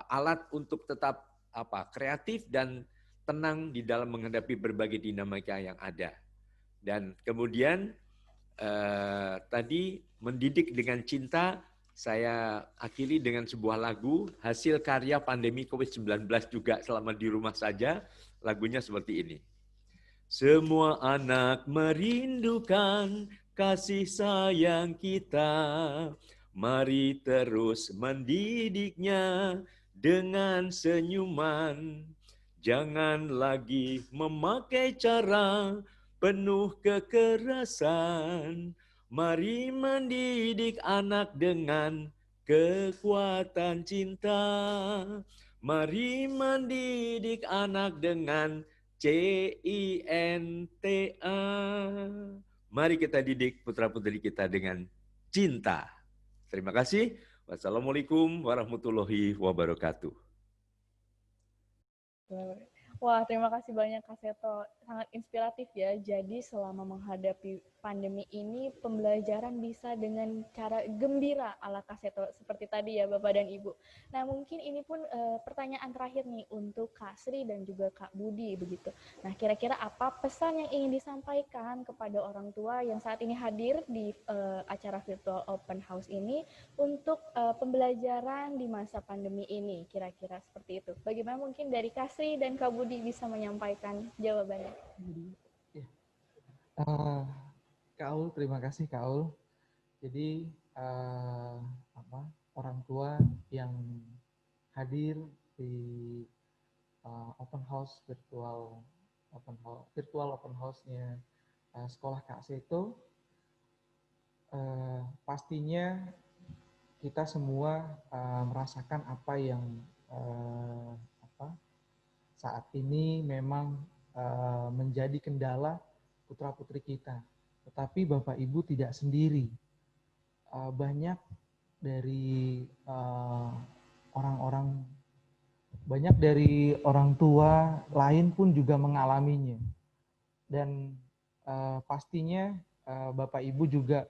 alat untuk tetap kreatif dan tenang di dalam menghadapi berbagai dinamika yang ada. Dan kemudian tadi mendidik dengan cinta, saya akhiri dengan sebuah lagu hasil karya pandemi COVID-19 juga selama di rumah saja. Lagunya seperti ini. Semua anak merindukan kasih sayang kita. Mari terus mendidiknya dengan senyuman. Jangan lagi memakai cara penuh kekerasan. Mari mendidik anak dengan kekuatan cinta. Mari mendidik anak dengan CINTA. Mari kita didik putra-putri kita dengan cinta. Terima kasih. Wassalamualaikum warahmatullahi wabarakatuh. Wah, terima kasih banyak Kak Seto. Sangat inspiratif ya. Jadi selama menghadapi pandemi ini, pembelajaran bisa dengan cara gembira ala Kak Seto. Seperti tadi ya Bapak dan Ibu. Nah mungkin ini pun pertanyaan terakhir nih untuk Kak Sri dan juga Kak Budi begitu. Nah kira-kira apa pesan yang ingin disampaikan kepada orang tua yang saat ini hadir di acara virtual open house ini untuk pembelajaran di masa pandemi ini? Kira-kira seperti itu. Bagaimana mungkin dari Kak Sri dan Kak Budi bisa menyampaikan jawabannya? Kak Ul, terima kasih Kak Ul. Jadi orang tua yang hadir di virtual open house-nya sekolah Kak Seto, pastinya kita semua merasakan apa yang saat ini memang menjadi kendala putra-putri kita. Tetapi Bapak Ibu tidak sendiri. Banyak dari banyak dari orang tua lain pun juga mengalaminya. Dan pastinya Bapak Ibu juga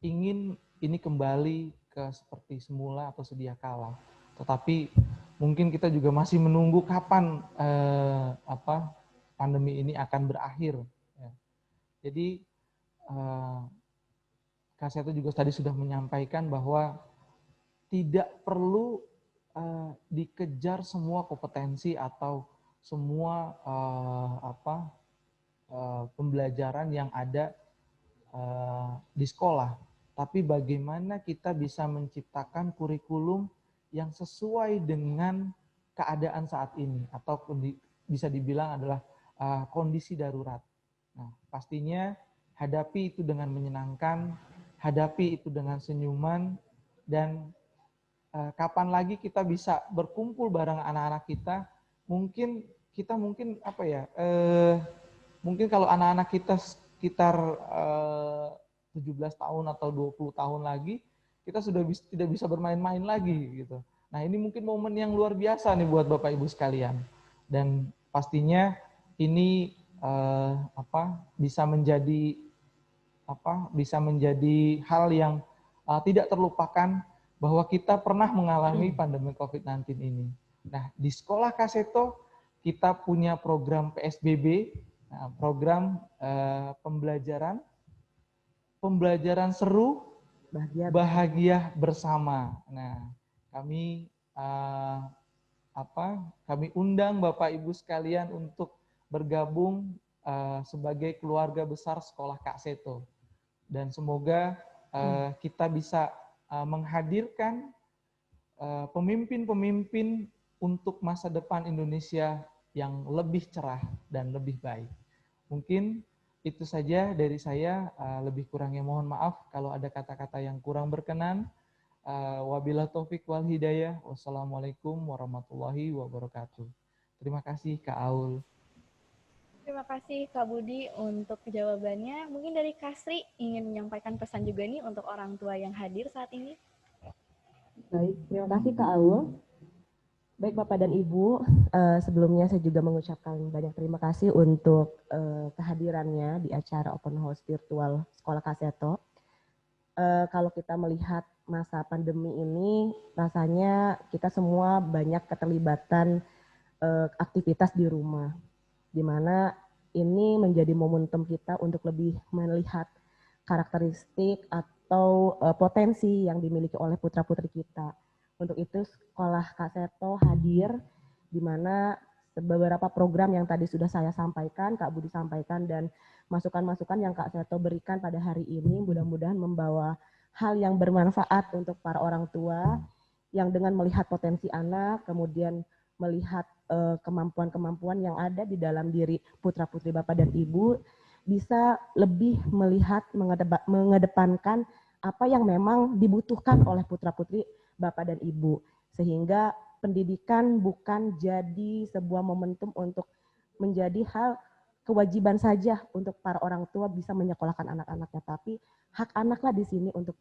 ingin ini kembali ke seperti semula atau sedia kala. Tetapi mungkin kita juga masih menunggu kapan pandemi ini akan berakhir. Ya. Jadi Kak Seto juga tadi sudah menyampaikan bahwa tidak perlu dikejar semua kompetensi atau semua pembelajaran yang ada di sekolah, tapi bagaimana kita bisa menciptakan kurikulum yang sesuai dengan keadaan saat ini atau bisa dibilang adalah kondisi darurat. Nah, pastinya hadapi itu dengan menyenangkan, hadapi itu dengan senyuman, dan kapan lagi kita bisa berkumpul bareng anak-anak kita? Mungkin mungkin kalau anak-anak kita sekitar 17 tahun atau 20 tahun lagi, kita sudah tidak bisa bermain-main lagi gitu. Nah, ini mungkin momen yang luar biasa nih buat Bapak Ibu sekalian. Dan pastinya ini bisa menjadi hal yang tidak terlupakan bahwa kita pernah mengalami pandemi COVID-19 ini. Nah, di sekolah Kak Seto kita punya program PSBB, program pembelajaran seru, bahagia bersama. Nah, kami undang Bapak Ibu sekalian untuk bergabung sebagai keluarga besar sekolah Kak Seto. Dan semoga kita bisa menghadirkan pemimpin-pemimpin untuk masa depan Indonesia yang lebih cerah dan lebih baik. Mungkin itu saja dari saya, lebih kurangnya mohon maaf kalau ada kata-kata yang kurang berkenan. Wabillahi taufik wal hidayah. Wassalamualaikum warahmatullahi wabarakatuh. Terima kasih Kak Aul. Terima kasih Kak Budi untuk jawabannya. Mungkin dari Kasri ingin menyampaikan pesan juga nih untuk orang tua yang hadir saat ini. Baik, terima kasih Kak Aul. Baik Bapak dan Ibu, sebelumnya saya juga mengucapkan banyak terima kasih untuk kehadirannya di acara Open House Virtual Sekolah Kaseto. Kalau kita melihat masa pandemi ini, rasanya kita semua banyak keterlibatan aktivitas di rumah, di mana ini menjadi momentum kita untuk lebih melihat karakteristik atau potensi yang dimiliki oleh putra-putri kita. Untuk itu Sekolah Kaseto hadir, di mana beberapa program yang tadi sudah saya sampaikan, Kak Budi sampaikan, dan masukan-masukan yang Kak Seto berikan pada hari ini mudah-mudahan membawa hal yang bermanfaat untuk para orang tua yang dengan melihat potensi anak, kemudian melihat kemampuan-kemampuan yang ada di dalam diri putra-putri Bapak dan Ibu, bisa lebih melihat mengedepankan apa yang memang dibutuhkan oleh putra-putri Bapak dan Ibu. Sehingga pendidikan bukan jadi sebuah momentum untuk menjadi hal kewajiban saja untuk para orang tua bisa menyekolahkan anak-anaknya, tapi hak anaklah di sini untuk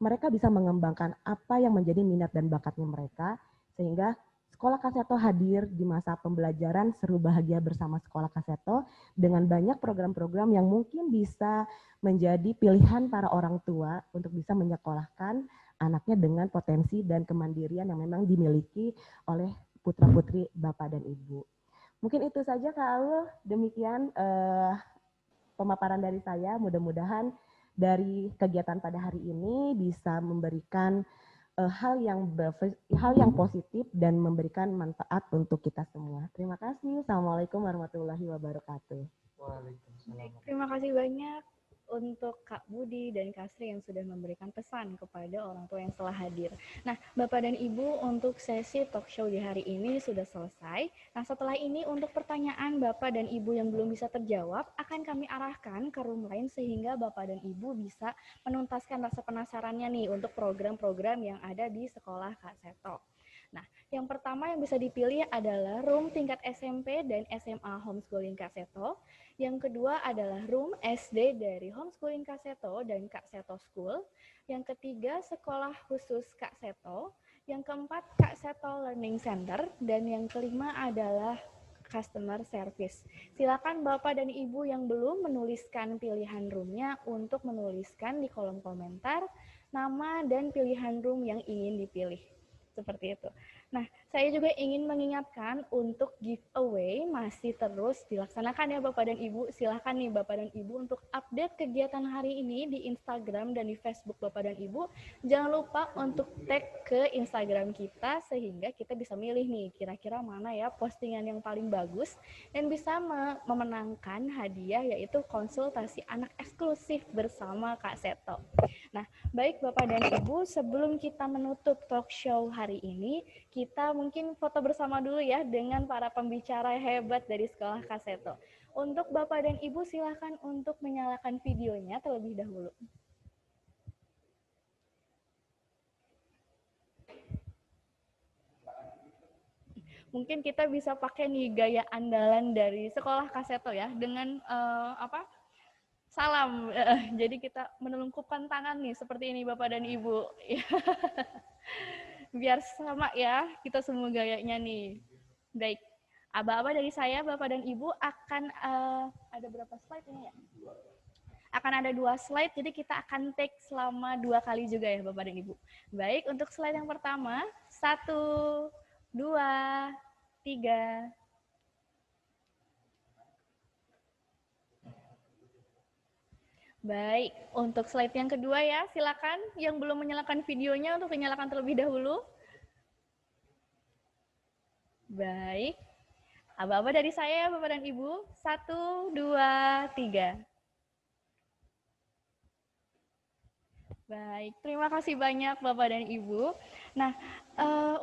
mereka bisa mengembangkan apa yang menjadi minat dan bakatnya mereka, sehingga Sekolah Kaseto hadir di masa pembelajaran seru bahagia bersama Sekolah Kaseto dengan banyak program-program yang mungkin bisa menjadi pilihan para orang tua untuk bisa menyekolahkan anaknya dengan potensi dan kemandirian yang memang dimiliki oleh putra-putri Bapak dan Ibu. Mungkin itu saja Kak Aul, demikian pemaparan dari saya. Mudah-mudahan dari kegiatan pada hari ini bisa memberikan hal yang positif dan memberikan manfaat untuk kita semua. Terima kasih. Assalamualaikum warahmatullahi wabarakatuh. Waalaikumsalam. Terima kasih banyak untuk Kak Budi dan Kak Sri yang sudah memberikan pesan kepada orang tua yang telah hadir. Nah, Bapak dan Ibu, untuk sesi talk show di hari ini sudah selesai. Nah, setelah ini untuk pertanyaan Bapak dan Ibu yang belum bisa terjawab, akan kami arahkan ke room lain sehingga Bapak dan Ibu bisa menuntaskan rasa penasarannya nih untuk program-program yang ada di Sekolah Kaseto. Nah, yang pertama yang bisa dipilih adalah room tingkat SMP dan SMA Homeschooling Kaseto. Yang kedua adalah room SD dari Homeschooling Kaseto dan Kak Seto School. Yang ketiga, sekolah khusus Kak Seto. Yang keempat, Kak Seto Learning Center. Dan yang kelima adalah Customer Service. Silakan Bapak dan Ibu yang belum menuliskan pilihan roomnya untuk menuliskan di kolom komentar nama dan pilihan room yang ingin dipilih. Seperti itu. Nah, saya juga ingin mengingatkan untuk giveaway masih terus dilaksanakan ya Bapak dan Ibu. Silahkan nih Bapak dan Ibu untuk update kegiatan hari ini di Instagram dan di Facebook Bapak dan Ibu. Jangan lupa untuk tag ke Instagram kita sehingga kita bisa milih nih kira-kira mana ya postingan yang paling bagus dan bisa memenangkan hadiah yaitu konsultasi anak eksklusif bersama Kak Seto. Nah, baik Bapak dan Ibu, sebelum kita menutup talk show hari ini, kita mungkin foto bersama dulu ya dengan para pembicara hebat dari Sekolah Kaseto. Untuk Bapak dan Ibu silakan untuk menyalakan videonya terlebih dahulu. Mungkin kita bisa pakai nih gaya andalan dari Sekolah Kaseto ya dengan salam. Jadi kita menelungkupkan tangan nih seperti ini Bapak dan Ibu. Biar sama ya kita semua gayanya nih. Baik. Aba-aba dari saya Bapak dan Ibu akan ada berapa slide ini ya? Akan ada 2 slide, jadi kita akan take selama 2 kali juga ya Bapak dan Ibu. Baik, untuk slide yang pertama, 1, 2, 3. Baik, untuk slide yang kedua ya, silakan yang belum menyalakan videonya untuk menyalakan terlebih dahulu. Baik, aba-aba dari saya Bapak dan Ibu, 1, 2, 3. Baik, terima kasih banyak Bapak dan Ibu. Nah,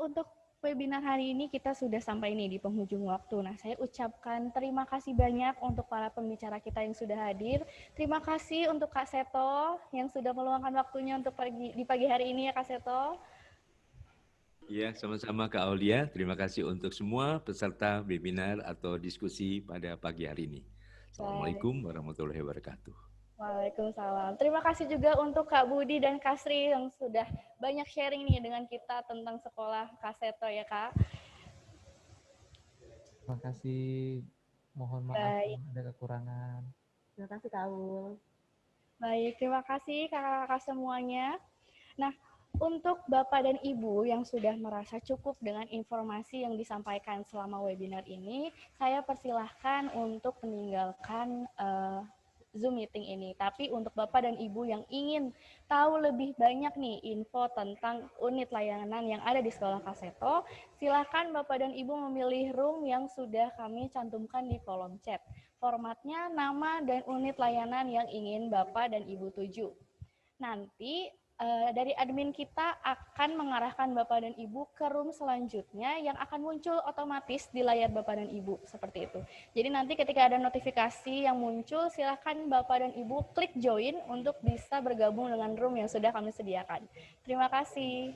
untuk webinar hari ini kita sudah sampai nih di penghujung waktu. Nah, saya ucapkan terima kasih banyak untuk para pembicara kita yang sudah hadir. Terima kasih untuk Kak Seto yang sudah meluangkan waktunya untuk di pagi hari ini ya Kak Seto. Ya, sama-sama Kak Aulia. Terima kasih untuk semua peserta webinar atau diskusi pada pagi hari ini. Assalamualaikum warahmatullahi wabarakatuh. Waalaikumsalam. Terima kasih juga untuk Kak Budi dan Kak Sri yang sudah banyak sharing nih dengan kita tentang sekolah Kak Seto ya Kak. Terima kasih. Mohon maaf ada kekurangan. Terima kasih Kak Aul. Baik, terima kasih kakak-kakak semuanya. Nah, untuk Bapak dan Ibu yang sudah merasa cukup dengan informasi yang disampaikan selama webinar ini, saya persilahkan untuk meninggalkan Zoom meeting ini. Tapi untuk Bapak dan Ibu yang ingin tahu lebih banyak nih info tentang unit layanan yang ada di Sekolah Kak Seto, silakan Bapak dan Ibu memilih room yang sudah kami cantumkan di kolom chat. Formatnya nama dan unit layanan yang ingin Bapak dan Ibu tuju. Nanti dari admin kita akan mengarahkan Bapak dan Ibu ke room selanjutnya yang akan muncul otomatis di layar Bapak dan Ibu, seperti itu. Jadi nanti ketika ada notifikasi yang muncul, silakan Bapak dan Ibu klik join untuk bisa bergabung dengan room yang sudah kami sediakan. Terima kasih.